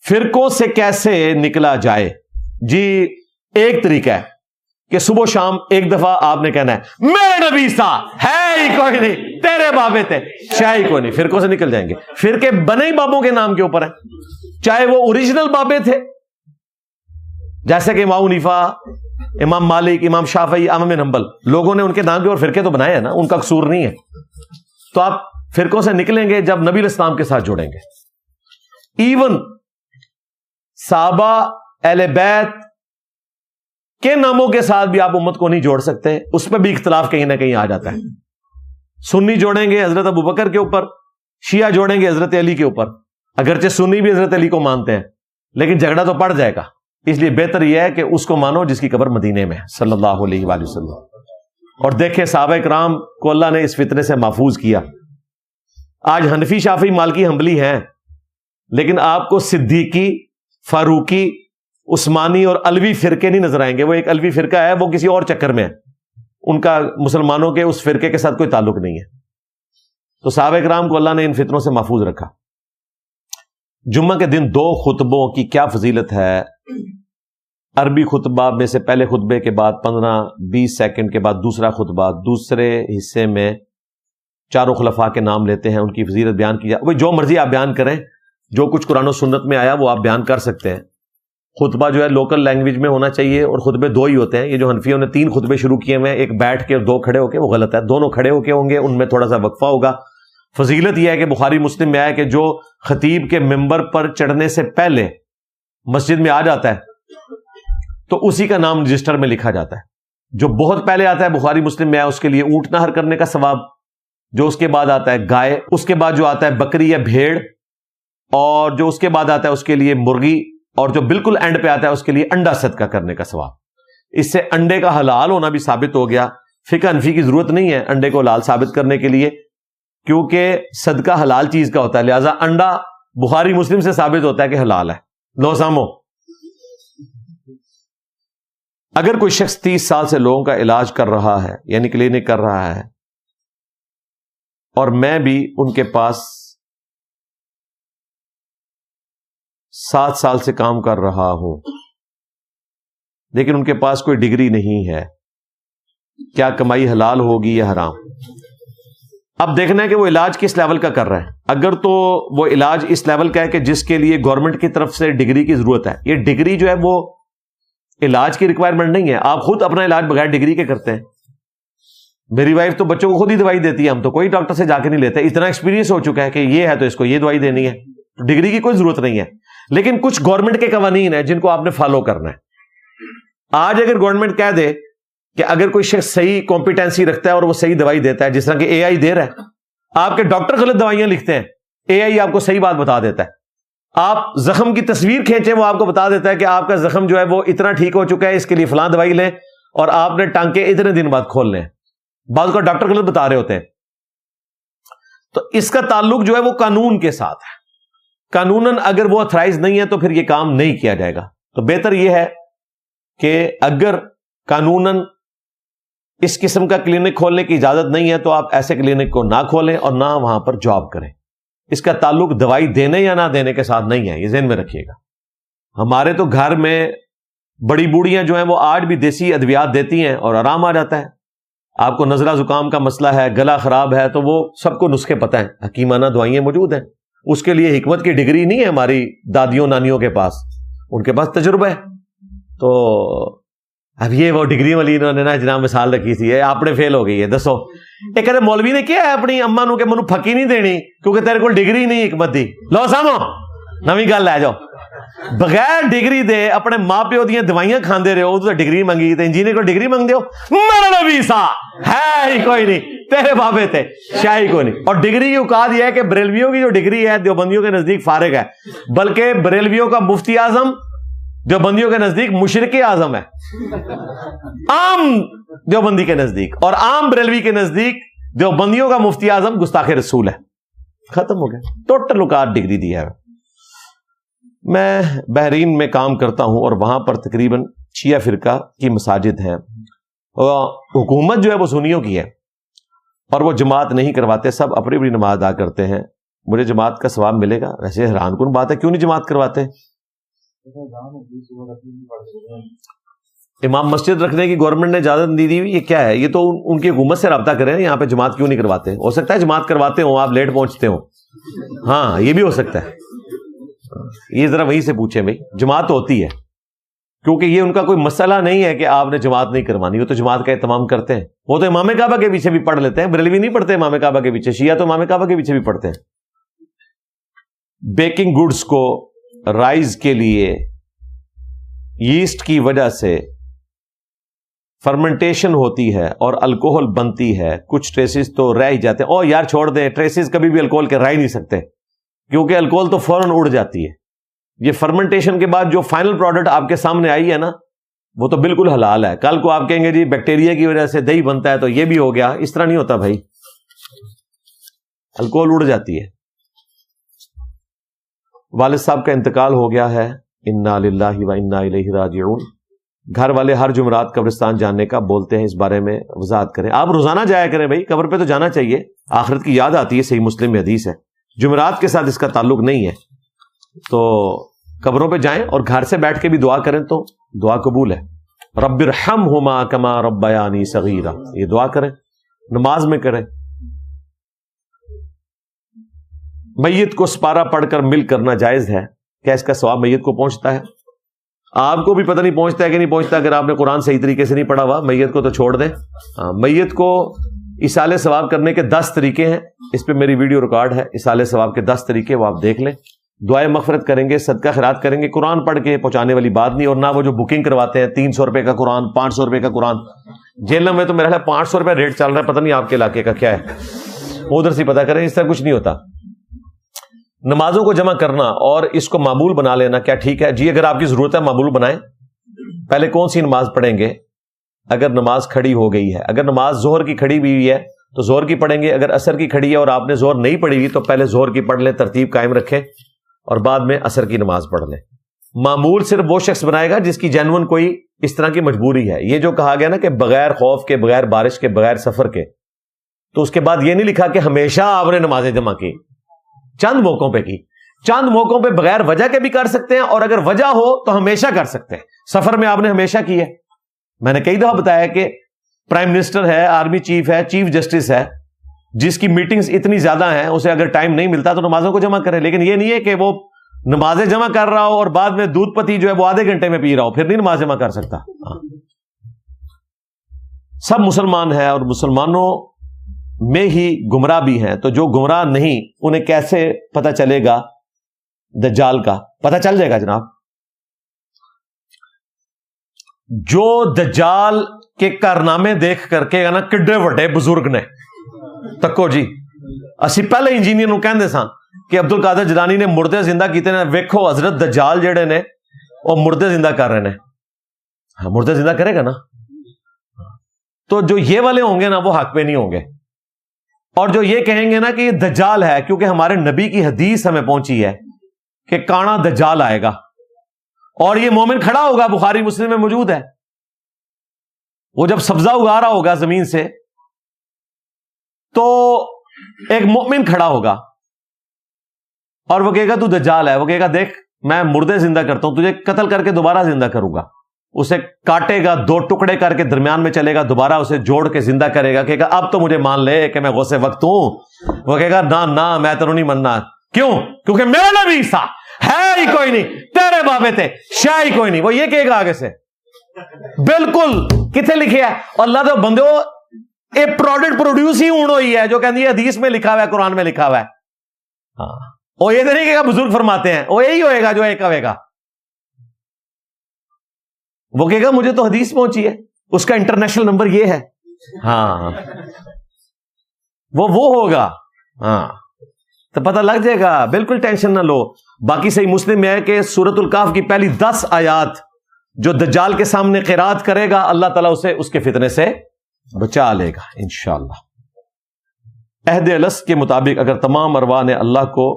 فرقوں سے کیسے نکلا جائے؟ جی ایک طریقہ ہے کہ صبح و شام ایک دفعہ آپ نے کہنا ہے میرے نبی سا ہے ہی کوئی نہیں، تیرے بابے تھے شاہ ہی کوئی نہیں. فرقوں سے نکل جائیں گے. فرقے بنے ہی بابوں کے نام کے اوپر ہیں، چاہے وہ اوریجنل بابے تھے جیسے کہ امام حنیفہ، امام مالک، امام شافعی، احمد بن حنبل، لوگوں نے ان کے نام کے اوپر فرقے تو بنائے ہیں نا، ان کا قصور نہیں ہے. تو آپ فرقوں سے نکلیں گے جب نبی علیہ السلام کے ساتھ جوڑیں گے. ایون صحابہ اہل بیت کے ناموں کے ساتھ بھی آپ امت کو نہیں جوڑ سکتے, اس پہ بھی اختلاف کہیں نہ کہیں آ جاتا ہے. سنی جوڑیں گے حضرت ابو بکر کے اوپر, شیعہ جوڑیں گے حضرت علی کے اوپر, اگرچہ سنی بھی حضرت علی کو مانتے ہیں, لیکن جھگڑا تو پڑ جائے گا. اس لیے بہتر یہ ہے کہ اس کو مانو جس کی قبر مدینے میں ہے صلی اللہ علیہ وآلہ وسلم. اور دیکھیں صحابہ کرام کو اللہ نے اس فتنے سے محفوظ کیا. آج حنفی, شافعی, مالکی, حنبلی ہیں, لیکن آپ کو صدیقی, فاروقی, عثمانی اور علوی فرقے نہیں نظر آئیں گے. وہ ایک علوی فرقہ ہے, وہ کسی اور چکر میں ہے, ان کا مسلمانوں کے اس فرقے کے ساتھ کوئی تعلق نہیں ہے. تو صحابہ کرام کو اللہ نے ان فتنوں سے محفوظ رکھا. جمعہ کے دن 2 خطبوں کی کیا فضیلت ہے. عربی خطبہ میں سے پہلے خطبے کے بعد 15-20 سیکنڈ کے بعد دوسرا خطبہ, دوسرے حصے میں چاروں خلفاء کے نام لیتے ہیں, ان کی فضیلت بیان کی جائے. وہ جو مرضی آپ بیان کریں, جو کچھ قرآن و سنت میں آیا وہ آپ بیان کر سکتے ہیں. خطبہ جو ہے لوکل لینگویج میں ہونا چاہیے, اور خطبے 2 ہی ہوتے ہیں. یہ جو حنفیوں نے 3 خطبے شروع کیے ہوئے ہیں, ایک بیٹھ کے اور 2 کھڑے ہو کے, وہ غلط ہے. دونوں کھڑے ہو کے ہوں گے, ان میں تھوڑا سا وقفہ ہوگا. فضیلت یہ ہے کہ بخاری مسلم میں آیا کہ جو خطیب کے ممبر پر چڑھنے سے پہلے مسجد میں آ جاتا ہے تو اسی کا نام رجسٹر میں لکھا جاتا ہے. جو بہت پہلے آتا ہے بخاری مسلم میں آیا اس کے لیے اونٹ نہر کرنے کا ثواب, جو اس کے بعد آتا ہے گائے, اس کے بعد جو آتا ہے بکری یا بھیڑ, اور جو اس کے بعد آتا ہے اس کے لیے مرغی, اور جو بالکل اینڈ پہ آتا ہے اس کے لیے انڈا صدقہ کرنے کا ثواب. اس سے انڈے کا حلال ہونا بھی ثابت ہو گیا. فقہ حنفی کی ضرورت نہیں ہے انڈے کو حلال ثابت کرنے کے لیے, کیونکہ صدقہ حلال چیز کا ہوتا ہے, لہذا انڈا بخاری مسلم سے ثابت ہوتا ہے کہ حلال ہے. لو سامو, اگر کوئی شخص 30 سال سے لوگوں کا علاج کر رہا ہے, یعنی کلینک کر رہا ہے, اور میں بھی ان کے پاس 7 سال سے کام کر رہا ہوں, لیکن ان کے پاس کوئی ڈگری نہیں ہے, کیا کمائی حلال ہوگی یا حرام؟ اب دیکھنا ہے کہ وہ علاج کس لیول کا کر رہا ہے. اگر تو وہ علاج اس لیول کا ہے کہ جس کے لیے گورنمنٹ کی طرف سے ڈگری کی ضرورت ہے, یہ ڈگری جو ہے وہ علاج کی ریکوائرمنٹ نہیں ہے, آپ خود اپنا علاج بغیر ڈگری کے کرتے ہیں. میری وائف تو بچوں کو خود ہی دوائی دیتی ہے, ہم تو کوئی ڈاکٹر سے جا کے نہیں لیتے. اتنا ایکسپیرینس ہو چکا ہے کہ یہ ہے تو اس کو یہ دوائی دینی ہے, ڈگری کی کوئی ضرورت نہیں ہے. لیکن کچھ گورنمنٹ کے قوانین ہیں جن کو آپ نے فالو کرنا ہے. آج اگر گورنمنٹ کہہ دے کہ اگر کوئی شخص صحیح کمپیٹنسی رکھتا ہے اور وہ صحیح دوائی دیتا ہے, جس طرح کہ اے آئی دے رہا ہے, آپ کے ڈاکٹر غلط دوائیاں لکھتے ہیں, اے آئی آپ کو صحیح بات بتا دیتا ہے. آپ زخم کی تصویر کھینچیں, وہ آپ کو بتا دیتا ہے کہ آپ کا زخم جو ہے وہ اتنا ٹھیک ہو چکا ہے, اس کے لیے فلاں دوائی لیں, اور آپ نے ٹانکے اتنے دن بعد کھول لیں. بعض کا ڈاکٹر غلط بتا رہے ہوتے ہیں. تو اس کا تعلق جو ہے وہ قانون کے ساتھ ہے. قانوناً اگر وہ اتھرائز نہیں ہے تو پھر یہ کام نہیں کیا جائے گا. تو بہتر یہ ہے کہ اگر قانوناً اس قسم کا کلینک کھولنے کی اجازت نہیں ہے تو آپ ایسے کلینک کو نہ کھولیں اور نہ وہاں پر جاب کریں. اس کا تعلق دوائی دینے یا نہ دینے کے ساتھ نہیں ہے, یہ ذہن میں رکھیے گا. ہمارے تو گھر میں بڑی بوڑھیاں جو ہیں وہ آج بھی دیسی ادویات دیتی ہیں اور آرام آ جاتا ہے. آپ کو نزلہ زکام کا مسئلہ ہے, گلا خراب ہے, تو وہ سب کو نسخے پتہ ہیں, حکیمانہ دوائیاں موجود ہیں. اس کے لیے حکمت کی ڈگری نہیں ہے ہماری دادیوں نانیوں کے پاس, ان کے پاس تجربہ ہے. تو اب یہ وہ ڈگری والی انہوں نے نا جناب مثال رکھی تھی, آپ نے فیل ہو گئی ہے. دسو ایک کہتے مولوی نے کیا ہے اپنی اما نو کہ منو پھکی نہیں دینی کیونکہ تیرے کو ڈگری نہیں حکمت دی. لو سامو نویں گل لے جاؤ, بغیر ڈگری دے اپنے ماں پیو دیاں دوائیاں کھاندے رہے ہو, تو ڈگری منگی تو انجینئر کو ڈگری منگ دیو, مرنا ویسا ہے ہی کوئی نہیں, تیرے بابے تھے شاہی کوئی نہیں. اور ڈگری کی اوقات یہ ہے کہ بریلویوں کی جو ڈگری ہے دیوبندیوں کے نزدیک فارغ ہے, بلکہ بریلویوں کا مفتی اعظم دیوبندیوں کے نزدیک مشرک اعظم ہے, عام دیوبندی کے نزدیک, اور عام بریلوی کے نزدیک دیوبندیوں کا مفتی اعظم گستاخ رسول ہے. ختم ہو گیا, ٹوٹل اوقات ڈگری دی ہے. میں بحرین میں کام کرتا ہوں اور وہاں پر تقریباً شیعہ فرقہ کی مساجد ہیں, اور حکومت جو ہے وہ سنیوں کی ہے, اور وہ جماعت نہیں کرواتے, سب اپنی اپنی نماز ادا کرتے ہیں. مجھے جماعت کا ثواب ملے گا؟ ویسے حیران کن بات ہے, کیوں نہیں جماعت کرواتے؟ امام مسجد رکھنے کی گورنمنٹ نے اجازت دی ہوئی, یہ کیا ہے؟ یہ تو ان کی حکومت سے رابطہ کریں, یہاں پہ جماعت کیوں نہیں کرواتے. ہو سکتا ہے جماعت کرواتے ہوں, آپ لیٹ پہنچتے ہوں, ہاں یہ بھی ہو سکتا ہے. یہ ذرا وہیں سے پوچھیں بھائی, جماعت تو ہوتی ہے, کیونکہ یہ ان کا کوئی مسئلہ نہیں ہے کہ آپ نے جماعت نہیں کروانی, وہ تو جماعت کا اہتمام کرتے ہیں. وہ تو امام کعبہ کے پیچھے بھی پڑھ لیتے ہیں, بریلوی نہیں پڑھتے امام کعبہ کے پیچھے, شیعہ تو امام کعبہ کے پیچھے بھی پڑھتے ہیں. بیکنگ گڈز کو رائز کے لیے یسٹ کی وجہ سے فرمنٹیشن ہوتی ہے اور الکوہل بنتی ہے, کچھ ٹریسز تو رہ ہی جاتے ہیں. اور یار چھوڑ دیں, ٹریسز کبھی بھی الکوہل کے رہ ہی نہیں سکتے, کیونکہ الکوہل تو فوراً اڑ جاتی ہے. یہ فرمنٹیشن کے بعد جو فائنل پروڈکٹ آپ کے سامنے آئی ہے نا, وہ تو بالکل حلال ہے. کل کو آپ کہیں گے جی بیکٹیریا کی وجہ سے دہی بنتا ہے تو یہ بھی ہو گیا, اس طرح نہیں ہوتا بھائی, الکوہل اڑ جاتی ہے. والد صاحب کا انتقال ہو گیا ہے, انا للہ و انا الیہ راجعون. گھر والے ہر جمعرات قبرستان جانے کا بولتے ہیں, اس بارے میں وضاحت کریں. آپ روزانہ جایا کریں بھائی, قبر پہ تو جانا چاہیے, آخرت کی یاد آتی ہے, صحیح مسلم میں حدیث ہے. جمعرات کے ساتھ اس کا تعلق نہیں ہے, تو قبروں پہ جائیں اور گھر سے بیٹھ کے بھی دعا کریں تو دعا قبول ہے. رب ارحمہما کما ربیانی صغیرا, یہ دعا کریں, نماز میں کریں. میت کو سپارہ پڑھ کر مل کرنا جائز ہے, کیا اس کا ثواب میت کو پہنچتا ہے؟ آپ کو بھی پتہ نہیں پہنچتا ہے کہ نہیں پہنچتا, اگر آپ نے قرآن صحیح طریقے سے نہیں پڑھا ہوا. میت کو تو چھوڑ دیں. میت کو ایصال ثواب کرنے کے 10 طریقے ہیں, اس پہ میری ویڈیو ریکارڈ ہے, ایصال ثواب کے 10 طریقے, وہ آپ دیکھ لیں. دعائے مغفرت کریں گے, صدقہ خیرات کریں گے, قرآن پڑھ کے پہنچانے والی بات نہیں. اور نہ وہ جو بکنگ کرواتے ہیں 300 روپے کا قرآن, 500 روپے کا قرآن. جیلوں میں تو میرا خیال 500 روپے ریٹ چل رہا ہے, پتہ نہیں آپ کے علاقے کا کیا ہے, ادھر سے پتہ کریں. اس طرح کچھ نہیں ہوتا. نمازوں کو جمع کرنا اور اس کو معمول بنا لینا کیا ٹھیک ہے؟ جی اگر آپ کی ضرورت ہے معمول بنائیں. پہلے کون سی نماز پڑھیں گے؟ اگر نماز کھڑی ہو گئی ہے, اگر نماز ظہر کی کھڑی ہوئی ہے تو ظہر کی پڑھیں گے. اگر عصر کی کھڑی ہے اور آپ نے ظہر نہیں پڑھی ہوئی تو پہلے ظہر کی پڑھ لیں, ترتیب قائم رکھیں, اور بعد میں عصر کی نماز پڑھ لیں. معمول صرف وہ شخص بنائے گا جس کی جینون کوئی اس طرح کی مجبوری ہے. یہ جو کہا گیا نا کہ بغیر خوف کے, بغیر بارش کے, بغیر سفر کے, تو اس کے بعد یہ نہیں لکھا کہ ہمیشہ آپ نے نمازیں جمع کی, چند موقعوں پہ کی. چند موقعوں پہ بغیر وجہ کے بھی کر سکتے ہیں, اور اگر وجہ ہو تو ہمیشہ کر سکتے ہیں. سفر میں آپ نے ہمیشہ کی ہے. میں نے کئی دفعہ بتایا کہ پرائم منسٹر ہے, آرمی چیف ہے, چیف جسٹس ہے, جس کی میٹنگز اتنی زیادہ ہیں, اسے اگر ٹائم نہیں ملتا تو نمازوں کو جمع کرے. لیکن یہ نہیں ہے کہ وہ نمازیں جمع کر رہا ہو اور بعد میں دودھ پتی جو ہے وہ آدھے گھنٹے میں پی رہا ہو, پھر نہیں نماز جمع کر سکتا. سب مسلمان ہیں اور مسلمانوں میں ہی گمراہ بھی ہیں, تو جو گمراہ نہیں انہیں کیسے پتہ چلے گا دجال کا؟ پتہ چل جائے گا جناب. جو دجال کے کارنامے دیکھ کر کے نا کڈے وڈے بزرگ نے تکو جی, اسی پہلے انجینئر نو کہندے سان کہ عبد القادر جیلانی نے مردے زندہ کیتے نے, ویکھو حضرت دجال جڑے نے وہ مردے زندہ کر رہے ہیں. ہاں مردے زندہ کرے گا نا, تو جو یہ والے ہوں گے نا وہ حق پہ نہیں ہوں گے. اور جو یہ کہیں گے نا کہ یہ دجال ہے, کیونکہ ہمارے نبی کی حدیث ہمیں پہنچی ہے کہ کانا دجال آئے گا اور یہ مومن کھڑا ہوگا, بخاری مسلم میں موجود ہے. وہ جب سبزہ اگا رہا ہوگا زمین سے تو ایک مومن کھڑا ہوگا اور وہ کہے گا تو دجال ہے. وہ کہے گا دیکھ میں مردے زندہ کرتا ہوں, تجھے قتل کر کے دوبارہ زندہ کروں گا. اسے کاٹے گا, 2 ٹکڑے کر کے درمیان میں چلے گا, دوبارہ اسے جوڑ کے زندہ کرے گا. کہے گا اب تو مجھے مان لے کہ میں غوث وقت ہوں. وہ کہے گا نہ میں تو نہیں مننا. کیوں؟ کیونکہ میرا نبی سا ہے ہی کوئی نہیں, تیرے بابے تھے شاہ ہی کوئی نہیں. وہ یہ کہے گا آگے سے, بالکل کتنے لکھے ہے. اور اللہ تو بندو اے پروڈکٹ پروڈیوس ہی اون ہوئی ہے جو کہندی ہے حدیث میں لکھا ہوا ہے, قرآن میں لکھا ہوا ہے. ہاں وہ یہ تو نہیں کہے گا بزرگ فرماتے ہیں, وہ یہی ہوئے گا جو ایک ہوئے گا. وہ کہے گا مجھے تو حدیث پہنچی ہے, اس کا انٹرنیشنل نمبر یہ ہے. ہاں وہ ہوگا. ہاں تو پتہ لگ جائے گا, بالکل ٹینشن نہ لو. باقی صحیح مسلم میں ہے کہ سورۃ الکہف کی پہلی 10 آیات جو دجال کے سامنے قرات کرے گا اللہ تعالیٰ اسے اس کے فتنے سے بچا لے گا انشاءاللہ. عہد الست کے مطابق اگر تمام ارواح نے اللہ کو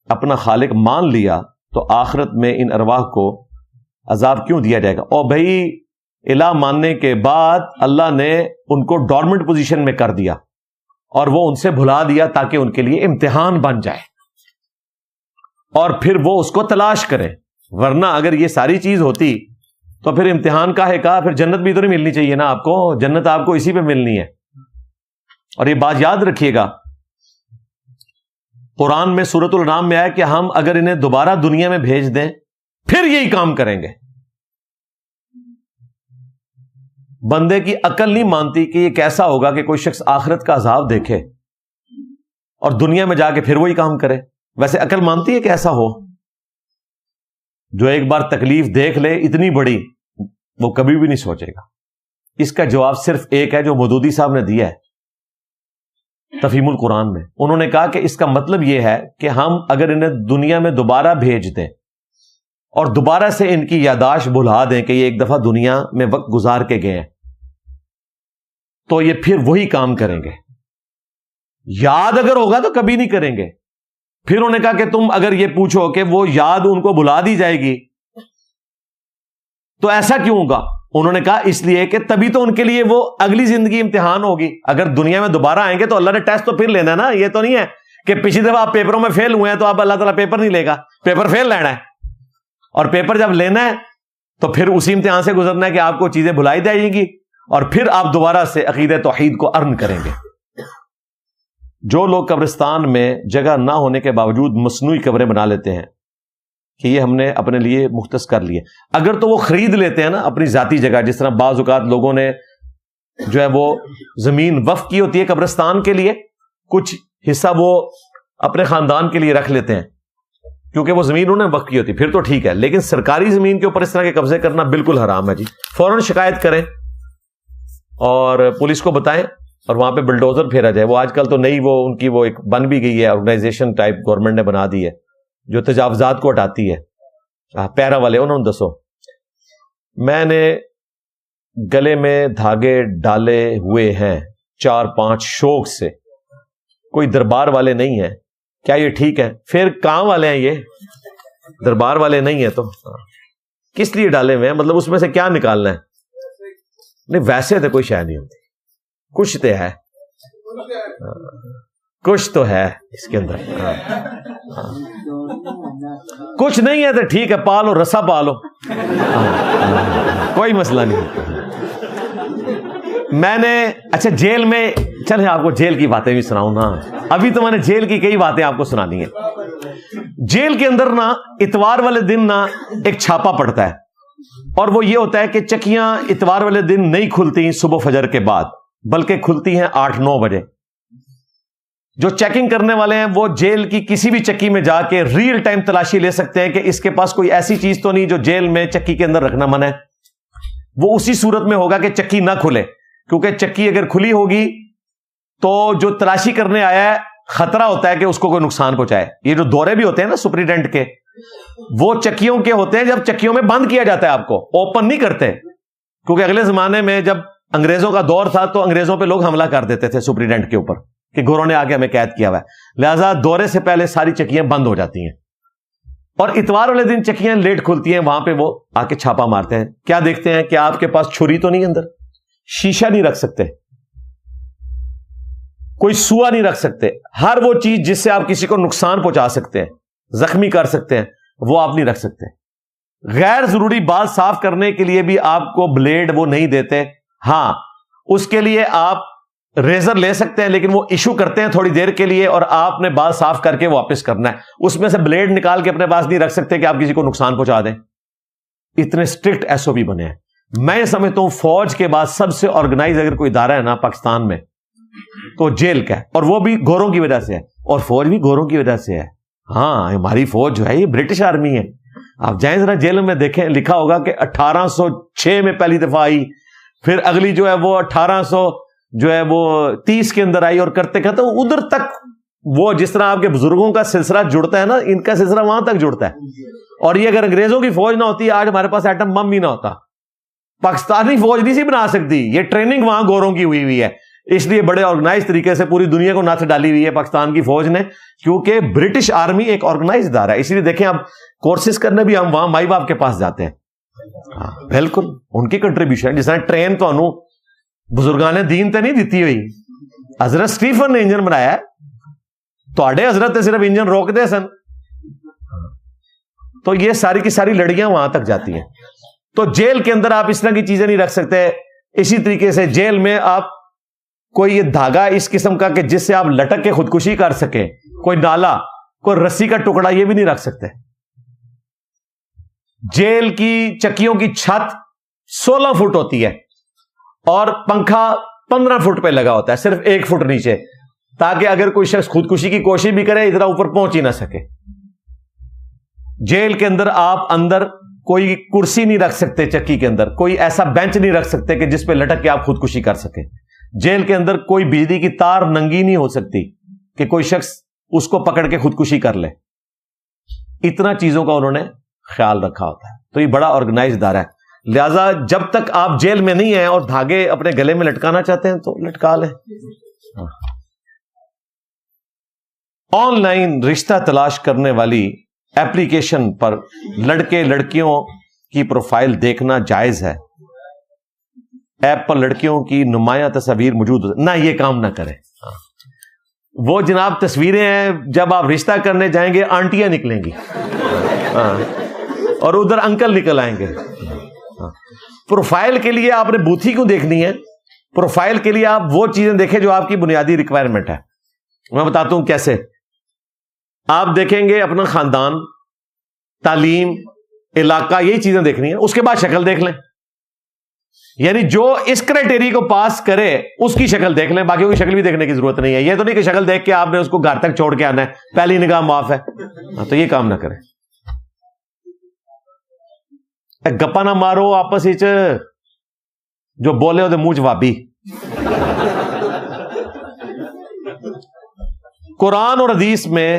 اپنا خالق مان لیا تو آخرت میں ان ارواح کو عذاب کیوں دیا جائے گا؟ اور بھائی الہ ماننے کے بعد اللہ نے ان کو ڈورمنٹ پوزیشن میں کر دیا اور وہ ان سے بھلا دیا تاکہ ان کے لیے امتحان بن جائے اور پھر وہ اس کو تلاش کریں. ورنہ اگر یہ ساری چیز ہوتی تو پھر امتحان کا ہے کہا, پھر جنت بھی تو نہیں ملنی چاہیے نا آپ کو. جنت آپ کو اسی پہ ملنی ہے. اور یہ بات یاد رکھیے گا, قرآن میں سورۃ الانعام میں آیا کہ ہم اگر انہیں دوبارہ دنیا میں بھیج دیں پھر یہی کام کریں گے. بندے کی عقل نہیں مانتی کہ یہ کیسا ہوگا کہ کوئی شخص آخرت کا عذاب دیکھے اور دنیا میں جا کے پھر وہی کام کرے. ویسے عقل مانتی ہے کہ ایسا ہو؟ جو ایک بار تکلیف دیکھ لے اتنی بڑی وہ کبھی بھی نہیں سوچے گا. اس کا جواب صرف ایک ہے جو مودودی صاحب نے دیا ہے تفہیم القرآن میں. انہوں نے کہا کہ اس کا مطلب یہ ہے کہ ہم اگر انہیں دنیا میں دوبارہ بھیج دیں اور دوبارہ سے ان کی یاداشت بھلا دیں کہ یہ ایک دفعہ دنیا میں وقت گزار کے گئے ہیں, تو یہ پھر وہی کام کریں گے. یاد اگر ہوگا تو کبھی نہیں کریں گے. پھر انہوں نے کہا کہ تم اگر یہ پوچھو کہ وہ یاد ان کو بھلا دی جائے گی تو ایسا کیوں ہوگا؟ انہوں نے کہا اس لیے کہ تبھی تو ان کے لیے وہ اگلی زندگی امتحان ہوگی. اگر دنیا میں دوبارہ آئیں گے تو اللہ نے ٹیسٹ تو پھر لینا ہے نا. یہ تو نہیں ہے کہ پچھلی دفعہ آپ پیپروں میں فیل ہوئے ہیں تو آپ اللہ تعالیٰ پیپر نہیں لے گا. پیپر فیل لینا ہے, اور پیپر جب لینا ہے تو پھر اسی امتحان سے گزرنا ہے کہ آپ کو چیزیں بھلائی جائیں گی اور پھر آپ دوبارہ سے عقیدہ توحید کو ارن کریں گے. جو لوگ قبرستان میں جگہ نہ ہونے کے باوجود مصنوعی قبریں بنا لیتے ہیں کہ یہ ہم نے اپنے لیے مختص کر لیے, اگر تو وہ خرید لیتے ہیں نا اپنی ذاتی جگہ, جس طرح بعض اوقات لوگوں نے جو ہے وہ زمین وقف کی ہوتی ہے قبرستان کے لیے, کچھ حصہ وہ اپنے خاندان کے لیے رکھ لیتے ہیں کیونکہ وہ زمین انہوں نے وقف کی ہوتی, پھر تو ٹھیک ہے. لیکن سرکاری زمین کے اوپر اس طرح کے قبضے کرنا بالکل حرام ہے جی. فوراً شکایت کریں اور پولیس کو بتائیں اور وہاں پہ بلڈوزر پھیرا جائے. وہ آج کل تو نئی وہ ان کی وہ ایک بن بھی گئی ہے آرگنائزیشن ٹائپ, گورنمنٹ نے بنا دی ہے جو تجاوزات کو ہٹاتی ہے. پیرا والے انہوں نے دسو, میں نے گلے میں دھاگے ڈالے ہوئے ہیں 4-5 شوق سے, کوئی دربار والے نہیں ہیں, کیا یہ ٹھیک ہے؟ پھر کام والے ہیں, یہ دربار والے نہیں ہیں تو کس لیے ڈالے ہوئے ہیں؟ مطلب اس میں سے کیا نکالنا ہے؟ نہیں ویسے تو کوئی شے نہیں ہوتی, کچھ تو ہے, کچھ تو ہے اس کے اندر. کچھ نہیں ہے تو ٹھیک ہے, پالو رسا پالو, کوئی مسئلہ نہیں. میں نے اچھا جیل میں, چلیں آپ کو جیل کی باتیں بھی سناؤں نا. ابھی تو میں نے جیل کی کئی باتیں آپ کو سنانی ہیں. جیل کے اندر نا اتوار والے دن نا ایک چھاپا پڑتا ہے, اور وہ یہ ہوتا ہے کہ چکیاں اتوار والے دن نہیں کھلتی صبح فجر کے بعد, بلکہ کھلتی ہیں 8-9 بجے. جو چیکنگ کرنے والے ہیں وہ جیل کی کسی بھی چکی میں جا کے ریئل ٹائم تلاشی لے سکتے ہیں کہ اس کے پاس کوئی ایسی چیز تو نہیں جو جیل میں چکی کے اندر رکھنا منع ہے. وہ اسی صورت میں ہوگا کہ چکی نہ کھلے, کیونکہ چکی اگر کھلی ہوگی تو جو تلاشی کرنے آیا ہے خطرہ ہوتا ہے کہ اس کو کوئی نقصان پہنچائے. یہ جو دورے بھی ہوتے ہیں نا سپریڈنٹ کے, وہ چکیوں کے ہوتے ہیں جب چکیوں میں بند کیا جاتا ہے, آپ کو اوپن نہیں کرتے, کیونکہ اگلے زمانے میں جب انگریزوں کا دور تھا تو انگریزوں پہ لوگ حملہ کر دیتے تھے سپریڈنٹ کے اوپر کہ گوروں نے آگے ہمیں قید کیا ہوا ہے, لہذا دورے سے پہلے ساری چکیاں بند ہو جاتی ہیں. اور اتوار والے دن چکیاں لیٹ کھلتی ہیں, وہاں پہ وہ آ کے چھاپا مارتے ہیں. کیا دیکھتے ہیں کہ آپ کے پاس چھری تو نہیں, اندر شیشہ نہیں رکھ سکتے, کوئی سوا نہیں رکھ سکتے, ہر وہ چیز جس سے آپ کسی کو نقصان پہنچا سکتے ہیں, زخمی کر سکتے ہیں, وہ آپ نہیں رکھ سکتے. غیر ضروری بال صاف کرنے کے لیے بھی آپ کو بلیڈ وہ نہیں دیتے. ہاں اس کے لیے آپ ریزر لے سکتے ہیں, لیکن وہ ایشو کرتے ہیں تھوڑی دیر کے لیے اور آپ نے بال صاف کر کے واپس کرنا ہے. اس میں سے بلیڈ نکال کے اپنے پاس نہیں رکھ سکتے کہ آپ کسی کو نقصان پہنچا دیں. اتنے اسٹرکٹ ایس او پی بنے ہیں. میں سمجھتا ہوں فوج کے بعد سب سے آرگنائز اگر کوئی ادارہ ہے نا پاکستان میں تو جیل کا ہے, اور وہ بھی گوروں کی وجہ سے ہے, اور فوج بھی گوروں کی وجہ سے ہے. ہاں ہماری فوج جو ہے یہ برٹش آرمی ہے. آپ جائیں ذرا جیل میں دیکھیں, لکھا ہوگا کہ 1806 میں پہلی دفعہ آئی, پھر اگلی جو ہے وہ 1830 کے اندر آئی, اور کرتے کرتے ادھر تک وہ جس طرح آپ کے بزرگوں کا سلسلہ جڑتا ہے نا, ان کا سلسلہ وہاں تک جڑتا ہے. اور یہ اگر انگریزوں کی فوج نہ ہوتی, آج ہمارے پاس ایٹم بم بھی نہ ہوتا. پاکستانی فوج نہیں سی بنا سکتی, یہ ٹریننگ وہاں گوروں کی ہوئی ہے. اس لیے بڑے آرگنائز طریقے سے پوری دنیا کو ناتھ ڈالی ہوئی ہے پاکستان کی فوج نے, کیونکہ برٹش آرمی ایک آرگنائز ادارہ ہے. اس لیے دیکھیں اب کورسز کرنے بھی ہم وہاں مائی باپ کے پاس جاتے ہیں. بالکل ان کی کنٹریبیوشن, جس طرح ٹرین تو بزرگان دین تے نہیں دیتی ہوئی, حضرت سٹیفن نے انجن بنایا ہے, تو حضرت صرف انجن روک دے سن. تو یہ ساری کی ساری لڑیاں وہاں تک جاتی ہیں. تو جیل کے اندر آپ اس طرح کی چیزیں نہیں رکھ سکتے. اسی طریقے سے جیل میں آپ کوئی یہ دھاگا اس قسم کا کہ جس سے آپ لٹک کے خودکشی کر سکیں, کوئی نالا, کوئی رسی کا ٹکڑا, یہ بھی نہیں رکھ سکتے. جیل کی چکیوں کی چھت 16 فٹ ہوتی ہے اور پنکھا 15 فٹ پہ لگا ہوتا ہے, صرف 1 فٹ نیچے, تاکہ اگر کوئی شخص خودکشی کی کوشش بھی کرے ادھر اوپر پہنچ ہی نہ سکے. جیل کے اندر آپ اندر کوئی کرسی نہیں رکھ سکتے چکی کے اندر, کوئی ایسا بینچ نہیں رکھ سکتے کہ جس پہ لٹک کے آپ خودکشی کر سکیں. جیل کے اندر کوئی بجلی کی تار ننگی نہیں ہو سکتی کہ کوئی شخص اس کو پکڑ کے خودکشی کر لے. اتنا چیزوں کا انہوں نے خیال رکھا ہوتا ہے. تو یہ بڑا آرگنائز ادارہ ہے. لہذا جب تک آپ جیل میں نہیں ہیں اور دھاگے اپنے گلے میں لٹکانا چاہتے ہیں تو لٹکا لیں. آن لائن رشتہ تلاش کرنے والی ایپلیکیشن پر لڑکے لڑکیوں کی پروفائل دیکھنا جائز ہے. ایپ پر لڑکیوں کی نمایاں تصاویر موجود نہ, یہ کام نہ کریں. وہ جناب تصویریں ہیں, جب آپ رشتہ کرنے جائیں گے آنٹیاں نکلیں گی اور ادھر انکل نکل آئیں گے. پروفائل کے لیے آپ نے بوتھی کیوں دیکھنی ہے؟ پروفائل کے لیے آپ وہ چیزیں دیکھیں جو آپ کی بنیادی ریکوائرمنٹ ہے. میں بتاتا ہوں کیسے. آپ دیکھیں گے اپنا خاندان, تعلیم, علاقہ, یہی چیزیں دیکھنی ہیں. اس کے بعد شکل دیکھ لیں, یعنی جو اس کرائٹیریا کو پاس کرے اس کی شکل دیکھ لیں, باقی کوئی شکل بھی دیکھنے کی ضرورت نہیں ہے. یہ تو نہیں کہ شکل دیکھ کے آپ نے اس کو گھر تک چھوڑ کے آنا ہے, پہلی نگاہ معاف ہے. تو یہ کام نہ کریں. گپا نہ مارو آپس ہی, جو بولے ہو تو منہ جوابی. قرآن اور حدیث میں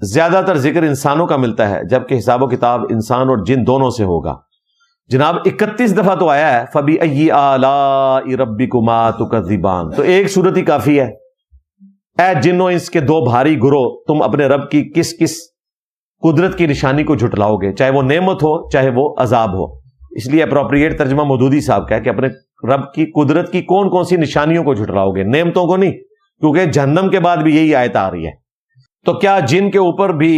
زیادہ تر ذکر انسانوں کا ملتا ہے, جبکہ حساب و کتاب انسان اور جن دونوں سے ہوگا. جناب 31 دفعہ تو آیا ہے فَبِأَيِّ آلَاءِ رَبِّكُمَا تُكَذِّبَانِ, تو ایک صورت ہی کافی ہے. اے جنوں اس کے دو بھاری گروہ, تم اپنے رب کی کس کس قدرت کی نشانی کو جھٹلاؤ گے, چاہے وہ نعمت ہو چاہے وہ عذاب ہو. اس لیے اپروپریٹ ترجمہ مودودی صاحب کا ہے کہ اپنے رب کی قدرت کی کون کون سی نشانیوں کو جھٹلاؤ گے, نعمتوں کو نہیں, کیونکہ جہنم کے بعد بھی یہی آیت آ رہی ہے. تو کیا جن کے اوپر بھی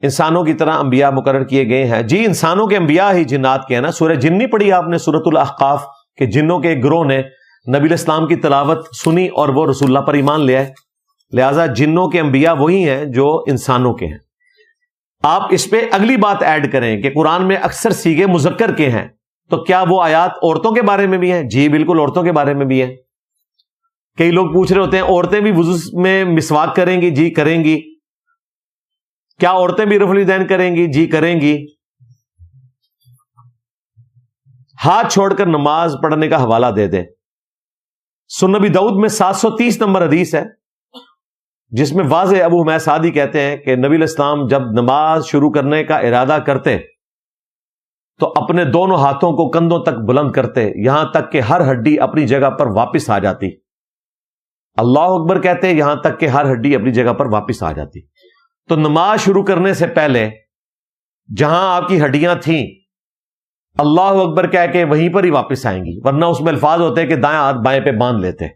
انسانوں کی طرح انبیاء مقرر کیے گئے ہیں؟ جی, انسانوں کے انبیاء ہی جنات کے ہیں نا. سورہ جن نہیں پڑھی آپ نے, سورۃ الاحقاف, کہ جنوں کے ایک گروہ نے نبی علیہ السلام کی تلاوت سنی اور وہ رسول اللہ پر ایمان لے آئے. لہذا جنوں کے انبیاء وہی ہیں جو انسانوں کے ہیں. آپ اس پہ اگلی بات ایڈ کریں کہ قرآن میں اکثر صیغے مذکر کے ہیں, تو کیا وہ آیات عورتوں کے بارے میں بھی ہیں؟ جی بالکل, عورتوں کے بارے میں بھی ہیں. کئی لوگ پوچھ رہے ہوتے ہیں عورتیں بھی وضو میں مسواک کریں گی؟ جی کریں گی. کیا عورتیں بھی رفع الیدین کریں گی؟ جی کریں گی. ہاتھ چھوڑ کر نماز پڑھنے کا حوالہ دے دیں. سنن نبی داؤد میں 730 نمبر حدیث ہے جس میں واضح ابو حمید سعدی کہتے ہیں کہ نبی علیہ السلام جب نماز شروع کرنے کا ارادہ کرتے تو اپنے دونوں ہاتھوں کو کندھوں تک بلند کرتے, یہاں تک کہ ہر ہڈی اپنی جگہ پر واپس آ جاتی. اللہ اکبر کہتے یہاں تک کہ ہر ہڈی اپنی جگہ پر واپس آ جاتی. تو نماز شروع کرنے سے پہلے جہاں آپ کی ہڈیاں تھیں اللہ اکبر کہہ کے وہیں پر ہی واپس آئیں گی, ورنہ اس میں الفاظ ہوتے کہ دائیں ہاتھ بائیں پہ باندھ لیتے.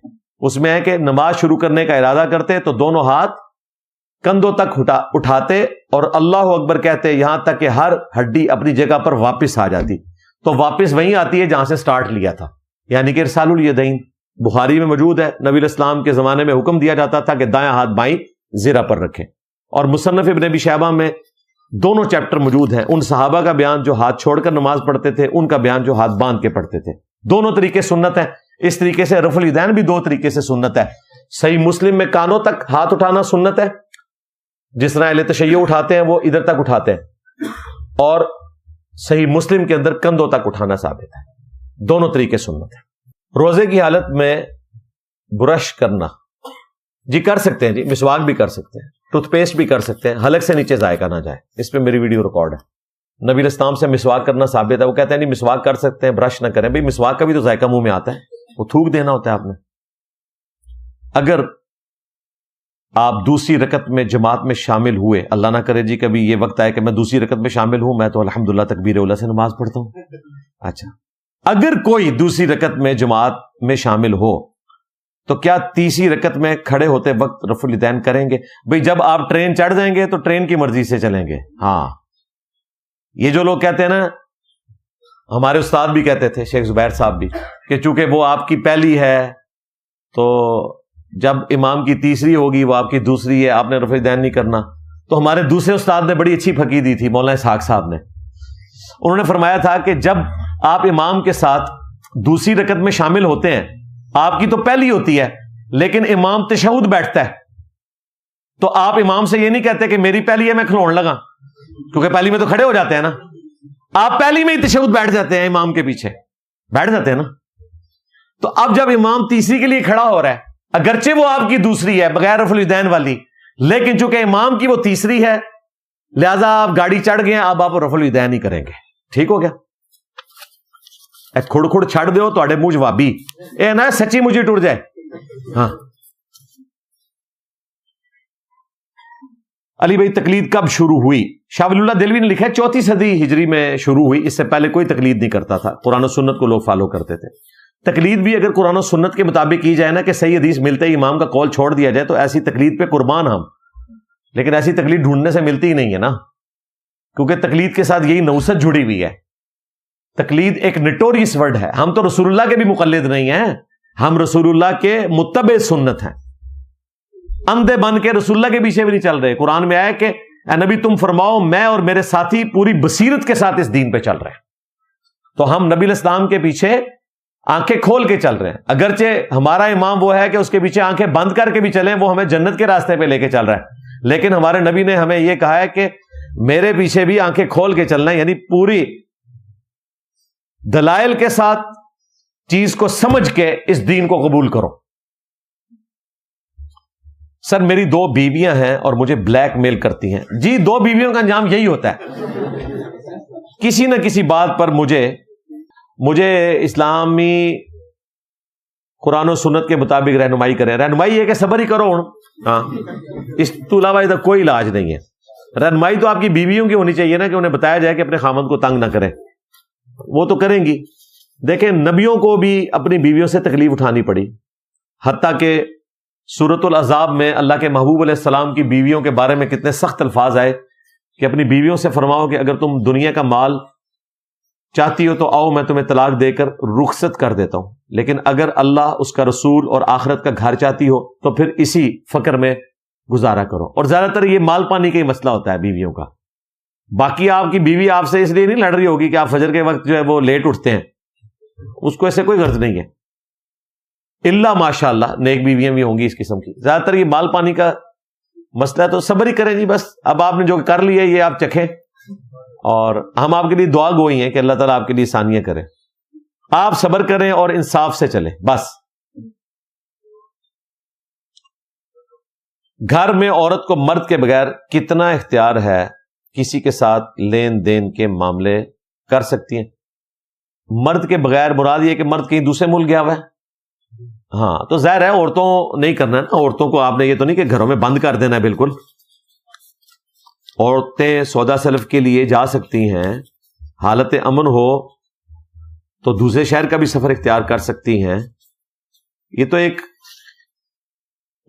اس میں ہے کہ نماز شروع کرنے کا ارادہ کرتے تو دونوں ہاتھ کندھوں تک اٹھاتے اور اللہ اکبر کہتے یہاں تک کہ ہر ہڈی اپنی جگہ پر واپس آ جاتی. تو واپس وہیں آتی ہے جہاں سے سٹارٹ لیا تھا, یعنی کہ ارسال الیدین. بخاری میں موجود ہے, نبی علیہ السلام کے زمانے میں حکم دیا جاتا تھا کہ دائیں ہاتھ بائیں زرہ پر رکھیں. اور مصنف ابن ابی شیبہ میں دونوں چیپٹر موجود ہیں, ان صحابہ کا بیان جو ہاتھ چھوڑ کر نماز پڑھتے تھے, ان کا بیان جو ہاتھ باندھ کے پڑھتے تھے. دونوں طریقے سنت ہیں. اس طریقے سے رفع الیدین بھی دو طریقے سے سنت ہے. صحیح مسلم میں کانوں تک ہاتھ اٹھانا سنت ہے, جس طرح اہل تشیع اٹھاتے ہیں وہ ادھر تک اٹھاتے ہیں, اور صحیح مسلم کے اندر کندھوں تک اٹھانا ثابت ہے. دونوں طریقے سنت ہے. روزے کی حالت میں برش کرنا, جی کر سکتے ہیں, جی مسواک بھی کر سکتے ہیں, ٹوتھ پیسٹ بھی کر سکتے ہیں, حلق سے نیچے ذائقہ نہ جائے. اس پہ میری ویڈیو ریکارڈ ہے. نبی علیہ السلام سے مسواک کرنا ثابت ہے. وہ کہتے ہیں نہیں مسواک کر سکتے ہیں, برش نہ کریں. بھئی مسواک کا بھی تو ذائقہ منہ میں آتا ہے, وہ تھوک دینا ہوتا ہے آپ نے. اگر آپ دوسری رکعت میں جماعت میں شامل ہوئے, اللہ نہ کرے جی کبھی یہ وقت آئے کہ میں دوسری رکعت میں شامل ہوں, میں تو الحمدللہ تکبیر اولیٰ سے نماز پڑھتا ہوں. اچھا, اگر کوئی دوسری رکعت میں جماعت میں شامل ہو تو کیا تیسری رکعت میں کھڑے ہوتے وقت رفع الیدین کریں گے؟ بھئی جب آپ ٹرین چڑھ جائیں گے تو ٹرین کی مرضی سے چلیں گے. ہاں, یہ جو لوگ کہتے ہیں نا, ہمارے استاد بھی کہتے تھے, شیخ زبیر صاحب بھی, کہ چونکہ وہ آپ کی پہلی ہے تو جب امام کی تیسری ہوگی وہ آپ کی دوسری ہے, آپ نے رفع الیدین نہیں کرنا. تو ہمارے دوسرے استاد نے بڑی اچھی پھکی دی تھی, مولانا اسحاق صاحب نے. انہوں نے فرمایا تھا کہ جب آپ امام کے ساتھ دوسری رکعت میں شامل ہوتے ہیں, آپ کی تو پہلی ہوتی ہے لیکن امام تشہد بیٹھتا ہے, تو آپ امام سے یہ نہیں کہتے کہ میری پہلی ہے میں کھلوڑ لگا, کیونکہ پہلی میں تو کھڑے ہو جاتے ہیں نا. آپ پہلی میں ہی تشہد بیٹھ جاتے ہیں, امام کے پیچھے بیٹھ جاتے ہیں نا. تو اب جب امام تیسری کے لیے کھڑا ہو رہا ہے, اگرچہ وہ آپ کی دوسری ہے بغیر رفع الیدین والی, لیکن چونکہ امام کی وہ تیسری ہے, لہذا آپ گاڑی چڑھ گئے, اب آپ رفع الیدین ہی کریں گے. ٹھیک ہو گیا؟ کھڑ کھڑ چھڑ دیو تو منہ جوابی اے نا سچی مجھے ٹوٹ جائے. ہاں علی بھائی, تقلید کب شروع ہوئی؟ شاہ ولی اللہ دہلوی نے لکھا ہے 4 صدی ہجری میں شروع ہوئی. اس سے پہلے کوئی تقلید نہیں کرتا تھا, قرآن و سنت کو لوگ فالو کرتے تھے. تقلید بھی اگر قرآن و سنت کے مطابق کی جائے نا, کہ صحیح حدیث ملتے ہی امام کا قول چھوڑ دیا جائے, تو ایسی تقلید پہ قربان ہم. لیکن ایسی تقلید ڈھونڈنے سے ملتی ہی نہیں ہے نا, کیونکہ تقلید کے ساتھ یہی نوست جڑی ہوئی ہے. تقلید ایک نٹوریس ورڈ ہے. ہم تو رسول اللہ کے بھی مقلد نہیں ہیں, ہم رسول اللہ کے متبع سنت ہیں. اندھے بن کے رسول اللہ کے پیچھے بھی نہیں چل رہے. قرآن میں آیا کہ اے نبی تم فرماؤ میں اور میرے ساتھی پوری بصیرت کے ساتھ اس دین پہ چل رہے ہیں. تو ہم نبی الاسلام کے پیچھے آنکھیں کھول کے چل رہے ہیں. اگرچہ ہمارا امام وہ ہے کہ اس کے پیچھے آنکھیں بند کر کے بھی چلیں, وہ ہمیں جنت کے راستے پہ لے کے چل رہا ہے, لیکن ہمارے نبی نے ہمیں یہ کہا ہے کہ میرے پیچھے بھی آنکھیں کھول کے چلنا ہے, یعنی پوری دلائل کے ساتھ چیز کو سمجھ کے اس دین کو قبول کرو. سر میری 2 بیویاں ہیں اور مجھے بلیک میل کرتی ہیں. جی 2 بیویوں کا انجام یہی ہوتا ہے, کسی نہ کسی بات پر مجھے اسلامی قرآن و سنت کے مطابق رہنمائی کریں. رہنمائی ہے کہ صبر ہی کرو. ہاں اس تو علاوہ ادھر کوئی علاج نہیں ہے. رہنمائی تو آپ کی بیویوں کی ہونی چاہیے نا, کہ انہیں بتایا جائے کہ اپنے خامند کو تنگ نہ کریں. وہ تو کریں گی. دیکھیں نبیوں کو بھی اپنی بیویوں سے تکلیف اٹھانی پڑی, حتیٰ کہ سورۃ الاحزاب میں اللہ کے محبوب علیہ السلام کی بیویوں کے بارے میں کتنے سخت الفاظ آئے کہ اپنی بیویوں سے فرماؤ کہ اگر تم دنیا کا مال چاہتی ہو تو آؤ, میں تمہیں طلاق دے کر رخصت کر دیتا ہوں, لیکن اگر اللہ اس کا رسول اور آخرت کا گھر چاہتی ہو تو پھر اسی فقر میں گزارا کرو. اور زیادہ تر یہ مال پانی کا ہی مسئلہ ہوتا ہے بیویوں کا. باقی آپ کی بیوی آپ سے اس لیے نہیں لڑ رہی ہوگی کہ آپ فجر کے وقت جو ہے وہ لیٹ اٹھتے ہیں, اس کو ایسے کوئی غرض نہیں ہے. اللہ ماشاء اللہ نیک بیویاں بھی ہوں گی اس قسم کی. زیادہ تر یہ مال پانی کا مسئلہ ہے, تو صبر ہی کریں جی بس. اب آپ نے جو کر لیا یہ آپ چکھیں, اور ہم آپ کے لیے دعا گوئی ہیں کہ اللہ تعالیٰ آپ کے لیے آسانیاں کرے. آپ صبر کریں اور انصاف سے چلیں بس. گھر میں عورت کو مرد کے بغیر کتنا اختیار ہے کسی کے ساتھ لین دین کے معاملے کر سکتی ہیں؟ مرد کے بغیر مراد یہ کہ مرد کہیں دوسرے ملک گیا ہوا ہے. ہاں تو ظاہر ہے عورتوں نہیں کرنا ہے نا. عورتوں کو آپ نے یہ تو نہیں کہ گھروں میں بند کر دینا ہے بالکل. عورتیں سودا سلف کے لیے جا سکتی ہیں, حالت امن ہو تو دوسرے شہر کا بھی سفر اختیار کر سکتی ہیں. یہ تو ایک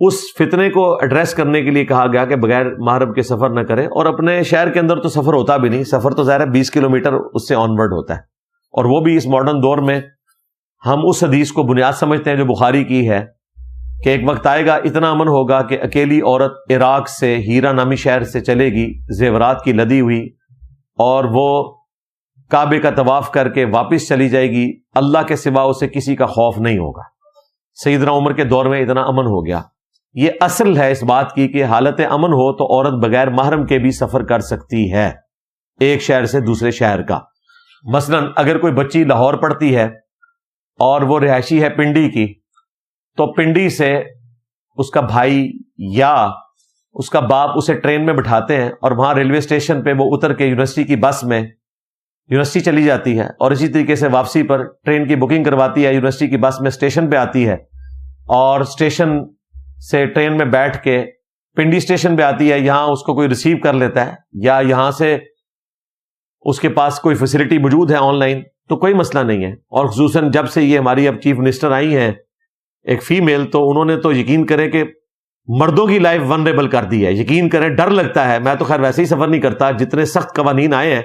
اس فتنے کو ایڈریس کرنے کے لیے کہا گیا کہ بغیر محرم کے سفر نہ کریں. اور اپنے شہر کے اندر تو سفر ہوتا بھی نہیں, سفر تو ظاہر ہے 20 کلومیٹر اس سے آن ورڈ ہوتا ہے. اور وہ بھی اس ماڈرن دور میں ہم اس حدیث کو بنیاد سمجھتے ہیں جو بخاری کی ہے کہ ایک وقت آئے گا اتنا امن ہوگا کہ اکیلی عورت عراق سے ہیرا نامی شہر سے چلے گی زیورات کی لدی ہوئی, اور وہ کعبے کا طواف کر کے واپس چلی جائے گی, اللہ کے سوا اسے کسی کا خوف نہیں ہوگا. سیدنا عمر کے دور میں اتنا امن ہو گیا. یہ اصل ہے اس بات کی کہ حالت امن ہو تو عورت بغیر محرم کے بھی سفر کر سکتی ہے ایک شہر سے دوسرے شہر کا. مثلا اگر کوئی بچی لاہور پڑھتی ہے اور وہ رہائشی ہے پنڈی کی, تو پنڈی سے اس کا بھائی یا اس کا باپ اسے ٹرین میں بٹھاتے ہیں, اور وہاں ریلوے اسٹیشن پہ وہ اتر کے یونیورسٹی کی بس میں یونیورسٹی چلی جاتی ہے, اور اسی طریقے سے واپسی پر ٹرین کی بکنگ کرواتی ہے, یونیورسٹی کی بس میں اسٹیشن پہ آتی ہے, اور اسٹیشن سے ٹرین میں بیٹھ کے پنڈی اسٹیشن پہ آتی ہے. یہاں اس کو کوئی ریسیو کر لیتا ہے, یا یہاں سے اس کے پاس کوئی فیسلٹی موجود ہے آن لائن, تو کوئی مسئلہ نہیں ہے. اور خصوصاً جب سے یہ ہماری اب چیف منسٹر آئی ہیں ایک فیمیل, تو انہوں نے تو یقین کریں کہ مردوں کی لائف ونریبل کر دی ہے. یقین کریں ڈر لگتا ہے. میں تو خیر ویسے ہی سفر نہیں کرتا, جتنے سخت قوانین آئے ہیں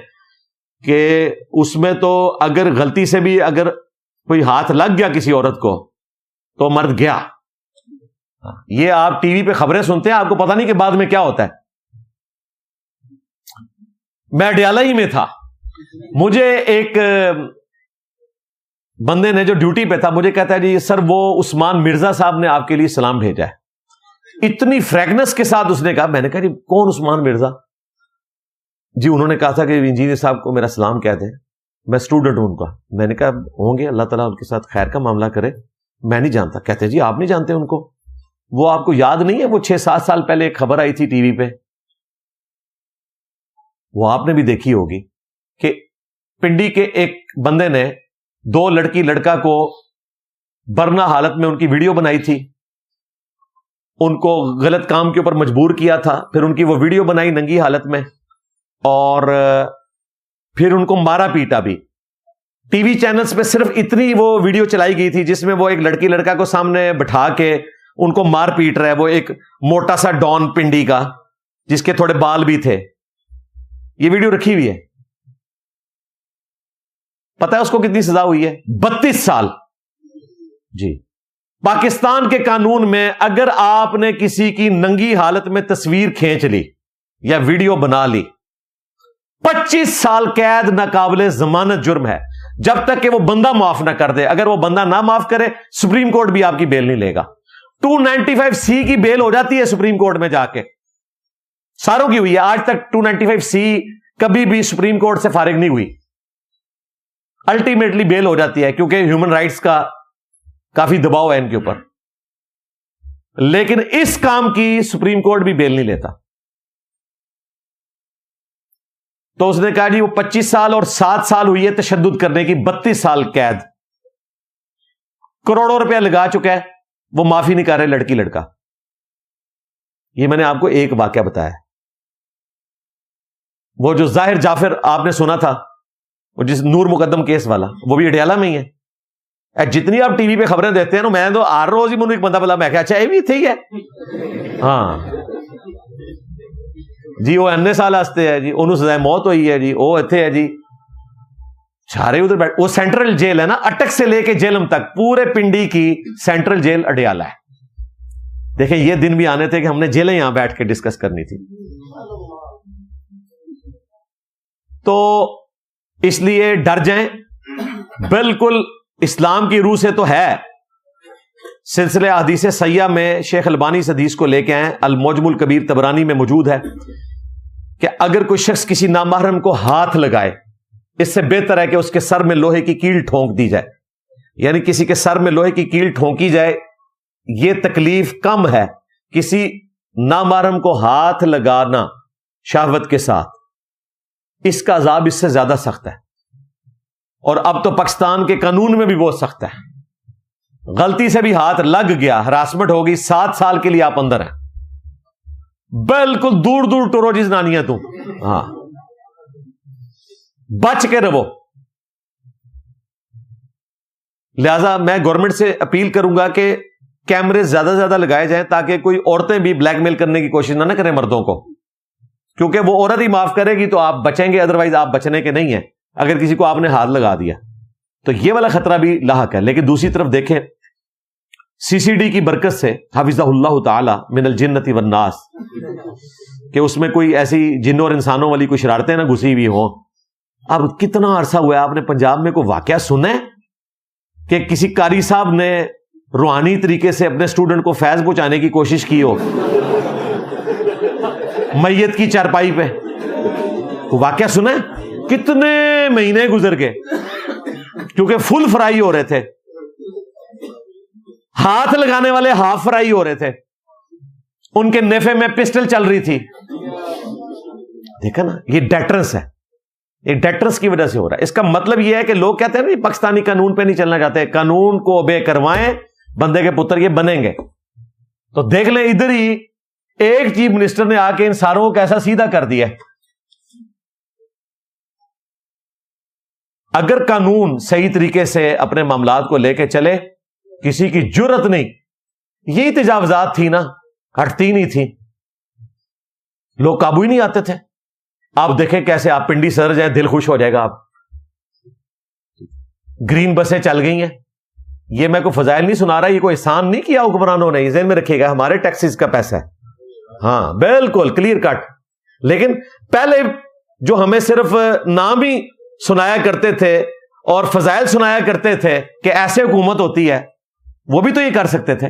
کہ اس میں تو اگر غلطی سے بھی اگر کوئی ہاتھ لگ گیا کسی عورت کو تو مرد گیا. یہ آپ ٹی وی پہ خبریں سنتے ہیں, آپ کو پتہ نہیں کہ بعد میں کیا ہوتا ہے. میں ڈیالہ ہی میں تھا, مجھے ایک بندے نے جو ڈیوٹی پہ تھا مجھے کہتا ہے جی سر وہ عثمان مرزا صاحب نے آپ کے لیے سلام بھیجا ہے. اتنی فریگنس کے ساتھ اس نے کہا. میں نے کہا جی کون عثمان مرزا؟ جی انہوں نے کہا تھا کہ انجینئر صاحب کو میرا سلام کہہ دیں, میں اسٹوڈنٹ ہوں ان کا. میں نے کہا ہوں گے, اللہ تعالیٰ ان کے ساتھ خیر کا معاملہ کرے, میں نہیں جانتا. کہتے جی آپ نہیں جانتے ان کو, وہ آپ کو یاد نہیں ہے وہ 6-7 سال پہلے ایک خبر آئی تھی ٹی وی پہ, وہ آپ نے بھی دیکھی ہوگی کہ پنڈی کے ایک بندے نے 2 لڑکی لڑکا کو برنا حالت میں ان کی ویڈیو بنائی تھی, ان کو غلط کام کے اوپر مجبور کیا تھا, پھر ان کی وہ ویڈیو بنائی ننگی حالت میں, اور پھر ان کو مارا پیٹا بھی. ٹی وی چینلز پہ صرف اتنی وہ ویڈیو چلائی گئی تھی جس میں وہ ایک لڑکی لڑکا کو سامنے بٹھا کے ان کو مار پیٹ رہا ہے, وہ ایک موٹا سا ڈان پنڈی کا جس کے تھوڑے بال بھی تھے. یہ ویڈیو رکھی ہوئی ہے. پتہ ہے اس کو کتنی سزا ہوئی ہے؟ 32 سال. جی پاکستان کے قانون میں اگر آپ نے کسی کی ننگی حالت میں تصویر کھینچ لی یا ویڈیو بنا لی, 25 سال قید ناقابل ضمانت جرم ہے, جب تک کہ وہ بندہ معاف نہ کر دے. اگر وہ بندہ نہ معاف کرے سپریم کورٹ بھی آپ کی بیل نہیں لے گا. 295C کی بیل ہو جاتی ہے سپریم کورٹ میں جا کے, ساروں کی ہوئی ہے آج تک. 295C کبھی بھی سپریم کورٹ سے فارغ نہیں ہوئی, الٹیمیٹلی بیل ہو جاتی ہے کیونکہ ہیومن رائٹس کا کافی دباؤ ہے ان کے اوپر. لیکن اس کام کی سپریم کورٹ بھی بیل نہیں لیتا. تو اس نے کہا جی وہ 25 سال اور 7 سال ہوئی ہے تشدد کرنے کی, 32 سال قید, کروڑوں روپیہ لگا چکا ہے, وہ معافی نہیں کر رہے لڑکی لڑکا. یہ میں نے آپ کو ایک واقعہ بتایا. وہ جو ظاہر جعفر آپ نے سنا تھا, وہ جس نور مقدم کیس والا, وہ بھی اڈیالہ میں ہی ہے. جتنی آپ ٹی وی پہ خبریں دیتے ہیں نا, میں تو ہر روز ہی مجھے ایک بندہ بلا, میں کہا اچھا یہ بھی تھے ہی ہے. ہاں جی وہ اننے سال ہستے ہے جی, انہوں سزائے موت ہوئی ہے جی, وہ اتنے ہے جی, سارے ادھر بیٹھ. وہ سینٹرل جیل ہے نا, اٹک سے لے کے جیلم تک پورے پنڈی کی سینٹرل جیل اڈیالہ ہے. دیکھیں یہ دن بھی آنے تھے کہ ہم نے جیلیں یہاں بیٹھ کے ڈسکس کرنی تھی. تو اس لیے ڈر جائیں بالکل. اسلام کی روح سے تو ہے. سلسلہ احادیث صحیحہ میں شیخ البانی اس حدیث کو لے کے آئے, المعجم الکبیر طبرانی میں موجود ہے, کہ اگر کوئی شخص کسی نامحرم کو ہاتھ لگائے, اس سے بہتر ہے کہ اس کے سر میں لوہے کی کیل ٹھونک دی جائے. یعنی کسی کے سر میں لوہے کی کیل ٹھونکی جائے, یہ تکلیف کم ہے. کسی نامحرم کو ہاتھ لگانا شہوت کے ساتھ, اس کا عذاب اس سے زیادہ سخت ہے. اور اب تو پاکستان کے قانون میں بھی بہت سخت ہے. غلطی سے بھی ہاتھ لگ گیا, ہراسمنٹ ہوگی, 7 سال کے لیے آپ اندر ہیں. بالکل دور دور ٹورو جی زنانیاں تو, ہاں بچ کے رہو. لہذا میں گورنمنٹ سے اپیل کروں گا کہ کیمرے زیادہ سے زیادہ لگائے جائیں, تاکہ کوئی عورتیں بھی بلیک میل کرنے کی کوشش نہ کریں مردوں کو, کیونکہ وہ عورت ہی معاف کرے گی تو آپ بچیں گے, ادروائز آپ بچنے کے نہیں ہیں اگر کسی کو آپ نے ہاتھ لگا دیا. تو یہ والا خطرہ بھی لاحق ہے. لیکن دوسری طرف دیکھیں, CCD کی برکت سے حفظہ اللہ تعالی من الجنت والناس, کہ اس میں کوئی ایسی جنوں اور انسانوں والی کوئی شرارتیں نہ گھسی ہوئی ہوں. اب کتنا عرصہ ہوا ہے آپ نے پنجاب میں کوئی واقعہ سنا ہے کہ کسی قاری صاحب نے روحانی طریقے سے اپنے اسٹوڈنٹ کو فیض پہنچانے کی کوشش کی ہو میت کی چارپائی پہ؟ واقعہ سنا ہے؟ کتنے مہینے گزر گئے کیونکہ فل فرائی ہو رہے تھے, ہاتھ لگانے والے ہاف فرائی ہو رہے تھے, ان کے نیفے میں پسٹل چل رہی تھی. دیکھا نا, یہ ڈیٹرنس ہے, یہ ڈیٹرنس کی وجہ سے ہو رہا ہے. اس کا مطلب یہ ہے کہ لوگ کہتے ہیں نا پاکستانی قانون پہ نہیں چلنا چاہتے, قانون کو اوبے کروائیں, بندے کے پتر یہ بنیں گے. تو دیکھ لیں ادھر ہی ایک چیف منسٹر نے آ کے ان ساروں کو کیسا سیدھا کر دیا. اگر قانون صحیح طریقے سے اپنے معاملات کو لے کے چلے, کسی کی جرت نہیں. یہی تجاوزات تھی نا, ہٹتی نہیں تھی, لوگ قابو ہی نہیں آتے تھے. آپ دیکھیں کیسے آپ پنڈی سر جائیں, دل خوش ہو جائے گا. آپ گرین بسیں چل گئی ہیں. یہ میں کوئی فضائل نہیں سنا رہا, یہ کوئی احسان نہیں کیا حکمرانوں نے, ذہن میں رکھیے گا, ہمارے ٹیکسز کا پیسہ ہے. ہاں بالکل کلیئر کٹ. لیکن پہلے جو ہمیں صرف نام ہی سنایا کرتے تھے اور فضائل سنایا کرتے تھے کہ ایسے حکومت ہوتی ہے, وہ بھی تو یہ کر سکتے تھے.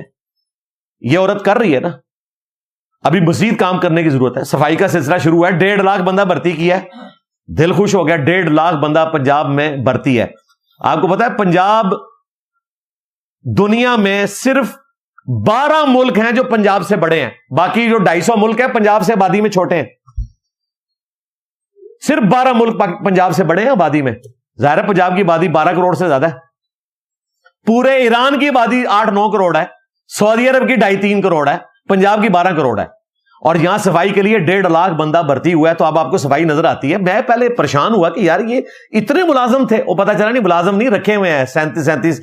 یہ عورت کر رہی ہے نا. ابھی مزید کام کرنے کی ضرورت ہے. صفائی کا سلسلہ شروع ہوا ہے, 1.5 لاکھ بندہ بھرتی کیا ہے, دل خوش ہو گیا. 1.5 لاکھ بندہ پنجاب میں بھرتی ہے. آپ کو پتا ہے پنجاب دنیا میں صرف 12 ملک ہیں جو پنجاب سے بڑے ہیں, باقی جو 250 ملک ہیں پنجاب سے آبادی میں چھوٹے ہیں. صرف 12 ملک پنجاب سے بڑے ہیں آبادی میں. ظاہر ہے پنجاب کی آبادی 12 کروڑ سے زیادہ ہے. پورے ایران کی آبادی 8-9 کروڑ ہے, سعودی عرب کی 2.5-3 کروڑ ہے, پنجاب کی 12 کروڑ ہے. اور یہاں صفائی کے لیے 1.5 لاکھ بندہ بھرتی ہوا ہے. تو اب آپ کو صفائی نظر آتی ہے. میں پہلے پریشان ہوا کہ یار یہ اتنے ملازم تھے, وہ پتا چلا نہیں ملازم نہیں رکھے ہوئے ہیں 37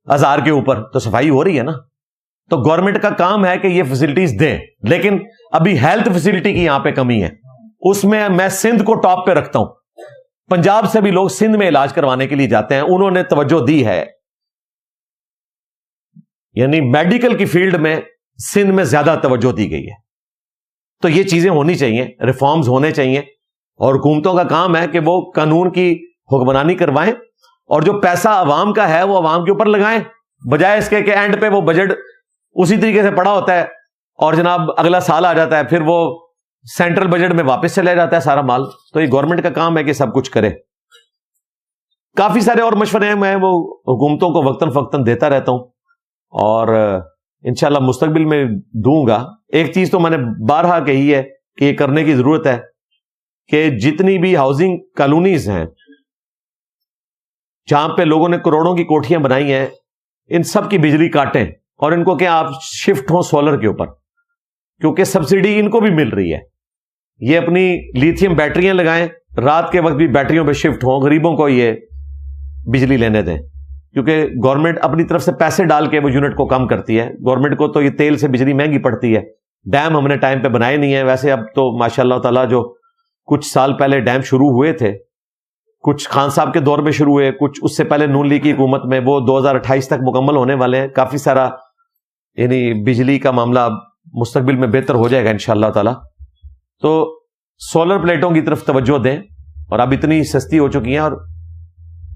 ہزار کے اوپر, تو صفائی ہو رہی ہے نا. تو گورنمنٹ کا کام ہے کہ یہ فیسلٹیز دیں, لیکن ابھی ہیلتھ فیسلٹی کی یہاں پہ کمی ہے. اس میں سندھ کو ٹاپ پہ رکھتا ہوں. پنجاب سے بھی لوگ سندھ میں علاج کروانے کے لیے جاتے ہیں, انہوں نے توجہ دی ہے. یعنی میڈیکل کی فیلڈ میں سندھ میں زیادہ توجہ دی گئی ہے. تو یہ چیزیں ہونی چاہیے, ریفارمز ہونے چاہیے, اور حکومتوں کا کام ہے کہ وہ قانون کی حکمرانی کروائیں, اور جو پیسہ عوام کا ہے وہ عوام کے اوپر لگائیں, بجائے اس کے کہ اینڈ پہ وہ بجٹ اسی طریقے سے پڑا ہوتا ہے اور جناب اگلا سال آ جاتا ہے, پھر وہ سینٹرل بجٹ میں واپس چلا جاتا ہے سارا مال. تو یہ گورنمنٹ کا کام ہے کہ سب کچھ کرے. کافی سارے اور مشورے ہیں, میں وہ حکومتوں کو وقتاً فوقتاً دیتا رہتا ہوں, اور انشاءاللہ مستقبل میں دوں گا. ایک چیز تو میں نے بارہا کہی ہے کہ یہ کرنے کی ضرورت ہے کہ جتنی بھی ہاؤسنگ کالونیز ہیں جہاں پہ لوگوں نے کروڑوں کی کوٹھیاں بنائی ہیں, ان سب کی بجلی کاٹیں اور ان کو کہ آپ شفٹ ہوں سولر کے اوپر, کیونکہ سبسڈی ان کو بھی مل رہی ہے. یہ اپنی لیتھیم بیٹریاں لگائیں, رات کے وقت بھی بیٹریوں پہ شفٹ ہوں, غریبوں کو یہ بجلی لینے دیں, کیونکہ گورنمنٹ اپنی طرف سے پیسے ڈال کے وہ یونٹ کو کم کرتی ہے. گورنمنٹ کو تو یہ تیل سے بجلی مہنگی پڑتی ہے. ڈیم ہم نے ٹائم پہ بنائے نہیں ہیں. ویسے اب تو ماشاء اللہ تعالیٰ جو کچھ سال پہلے ڈیم شروع ہوئے تھے, کچھ خان صاحب کے دور میں شروع ہوئے, کچھ اس سے پہلے نون لیگ کی حکومت میں, وہ 2028 تک مکمل ہونے والے ہیں. کافی سارا یعنی بجلی کا معاملہ مستقبل میں بہتر ہو جائے گا انشاءاللہ تعالیٰ. تو سولر پلیٹوں کی طرف توجہ دیں, اور اب اتنی سستی ہو چکی ہیں, اور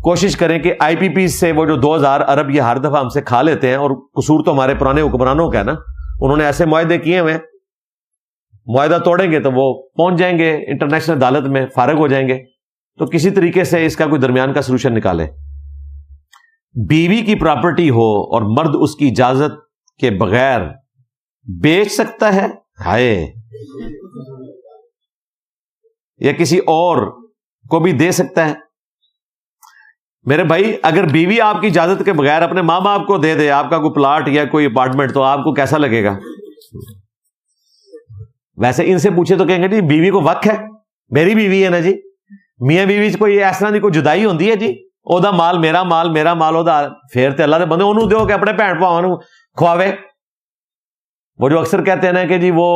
کوشش کریں کہ آئی پی پی سے وہ جو 2000 ارب یہ ہر دفعہ ہم سے کھا لیتے ہیں, اور قصور تو ہمارے پرانے حکمرانوں کا ہے نا, انہوں نے ایسے معاہدے کیے ہوئے, معاہدہ توڑیں گے تو وہ پہنچ جائیں گے انٹرنیشنل عدالت میں, فارغ ہو جائیں گے. تو کسی طریقے سے اس کا کوئی درمیان کا سلوشن نکالے. بیوی کی پراپرٹی ہو اور مرد اس کی اجازت کے بغیر بیچ سکتا ہے, ہائے, یا کسی اور کو بھی دے سکتا ہے. میرے بھائی اگر بیوی آپ کی اجازت کے بغیر اپنے ماں باپ کو دے دے آپ کا کوئی پلاٹ یا کوئی اپارٹمنٹ, تو آپ کو کیسا لگے گا؟ ویسے ان سے پوچھے تو کہیں گے جی بیوی کو وقت ہے, میری بیوی ہے نا جی, میاں بیوی کوئی اس طرح کی کوئی جدائی ہوتی ہے جی, او دا مال میرا مال, میرا مال او دا, پھر تے اللہ دے بندے انہوں دیو کہ اپنے بھن بھاواں نوں کھواوے. وہ جو اکثر کہتے ہیں نا کہ جی وہ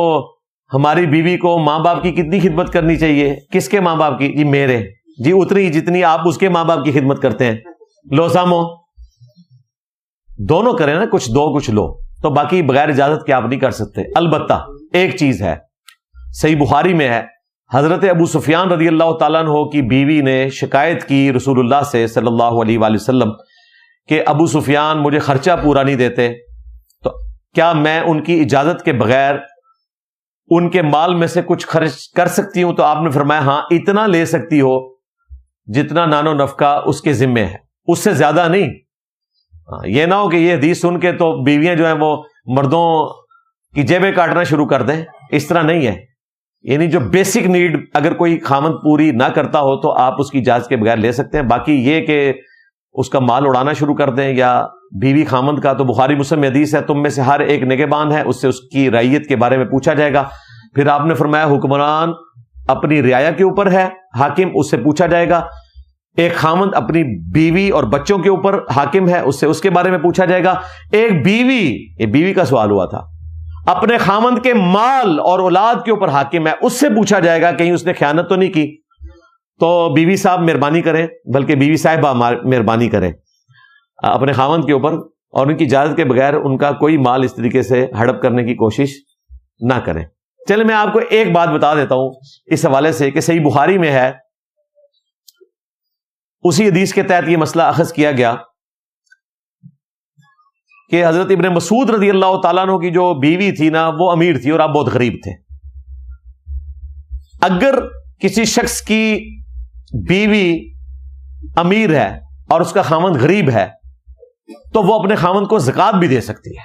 ہماری بیوی کو ماں باپ کی کتنی خدمت کرنی چاہیے, کس کے ماں باپ کی؟ جی میرے. جی اتنی جتنی آپ اس کے ماں باپ کی خدمت کرتے ہیں. لو سامو, دونوں کریں نا, کچھ دو کچھ لو, تو باقی بغیر اجازت کے آپ نہیں کر سکتے. البتہ ایک چیز ہے, صحیح بخاری میں ہے, حضرت ابو سفیان رضی اللہ تعالیٰ عنہ کی بیوی نے شکایت کی رسول اللہ سے صلی اللہ علیہ وآلہ وسلم کہ ابو سفیان مجھے خرچہ پورا نہیں دیتے, تو کیا میں ان کی اجازت کے بغیر ان کے مال میں سے کچھ خرچ کر سکتی ہوں؟ تو آپ نے فرمایا ہاں, اتنا لے سکتی ہو جتنا نان و نفقہ اس کے ذمے ہے, اس سے زیادہ نہیں. یہ نہ ہو کہ یہ حدیث سن کے تو بیویاں جو ہیں وہ مردوں کی جیبیں کاٹنا شروع کر دیں, اس طرح نہیں ہے. یعنی جو بیسک نیڈ اگر کوئی خامند پوری نہ کرتا ہو تو آپ اس کی اجازت کے بغیر لے سکتے ہیں. باقی یہ کہ اس کا مال اڑانا شروع کر دیں یا بیوی خامند کا, تو بخاری مسلم میں حدیث ہے تم میں سے ہر ایک نگہبان ہے, اس سے اس کی رعیت کے بارے میں پوچھا جائے گا. پھر آپ نے فرمایا حکمران اپنی رعایا کے اوپر ہے حاکم, اس سے پوچھا جائے گا. ایک خامند اپنی بیوی اور بچوں کے اوپر حاکم ہے, اس سے اس کے بارے میں پوچھا جائے گا. ایک بیوی, یہ بیوی کا سوال ہوا تھا, اپنے خامند کے مال اور اولاد کے اوپر حاکم ہے, اس سے پوچھا جائے گا کہیں اس نے خیانت تو نہیں کی. تو بیوی صاحب مہربانی کریں, بلکہ بیوی صاحبہ مہربانی کریں اپنے خامند کے اوپر, اور ان کی اجازت کے بغیر ان کا کوئی مال اس طریقے سے ہڑپ کرنے کی کوشش نہ کریں. چلے میں آپ کو ایک بات بتا دیتا ہوں اس حوالے سے کہ صحیح بخاری میں ہے, اسی حدیث کے تحت یہ مسئلہ اخذ کیا گیا کہ حضرت ابن مسعود رضی اللہ تعالیٰ عنہ کی جو بیوی تھی نا وہ امیر تھی اور آپ بہت غریب تھے. اگر کسی شخص کی بیوی امیر ہے اور اس کا خاوند غریب ہے تو وہ اپنے خاوند کو زکات بھی دے سکتی ہے.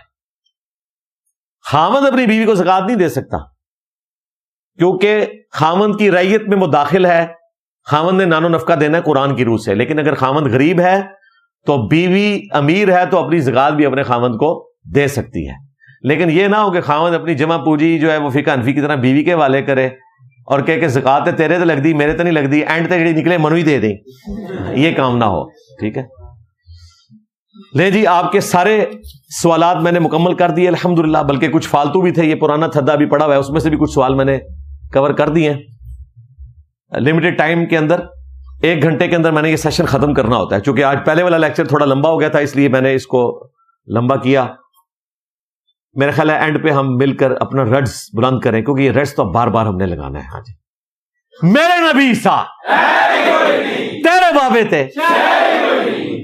خاوند اپنی بیوی کو زکات نہیں دے سکتا کیونکہ خاوند کی رعیت میں وہ داخل ہے. خاوند نے نان و نفقہ دینا ہے قرآن کی روح سے. لیکن اگر خاوند غریب ہے تو بیوی امیر ہے تو اپنی زکات بھی اپنے خاوند کو دے سکتی ہے. لیکن یہ نہ ہو کہ خاوند اپنی جمع پوجی جو ہے وہ فقہ حنفی کی طرح بیوی کے حوالے کرے اور کہے کہ زکات تیرے تو لگ دی میرے تو نہیں لگ دی, اینڈ تک نکلے منو ہی دے دیں. یہ کام نہ ہو. ٹھیک ہے, لے جی آپ کے سارے سوالات میں نے مکمل کر دیے الحمدللہ, بلکہ کچھ فالتو بھی تھے. یہ پرانا تھدا بھی پڑا ہوا ہے, اس میں سے بھی کچھ سوال میں نے کور کر دیے ہیں. لمیٹڈ ٹائم کے اندر 1 گھنٹے کے اندر میں نے یہ سیشن ختم کرنا ہوتا ہے. چونکہ آج پہلے والا لیکچر تھوڑا لمبا ہو گیا تھا اس لیے میں نے اس کو لمبا کیا. میرا خیال ہے اینڈ پہ ہم مل کر اپنا رڈز بلند کریں کیونکہ یہ رڈز تو بار بار ہم نے لگانا ہے. ہاں جی, میرے نبی سا تیرے بابے تے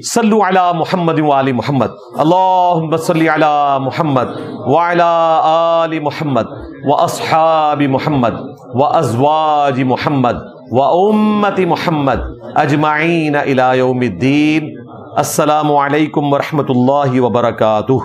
صلو علی محمد وآل محمد, اللہم صلی علی محمد وعلی آل محمد واصحاب محمد وازواج محمد وامت محمد اجمعین الی یوم الدین. السلام علیکم ورحمۃ اللہ وبرکاتہ.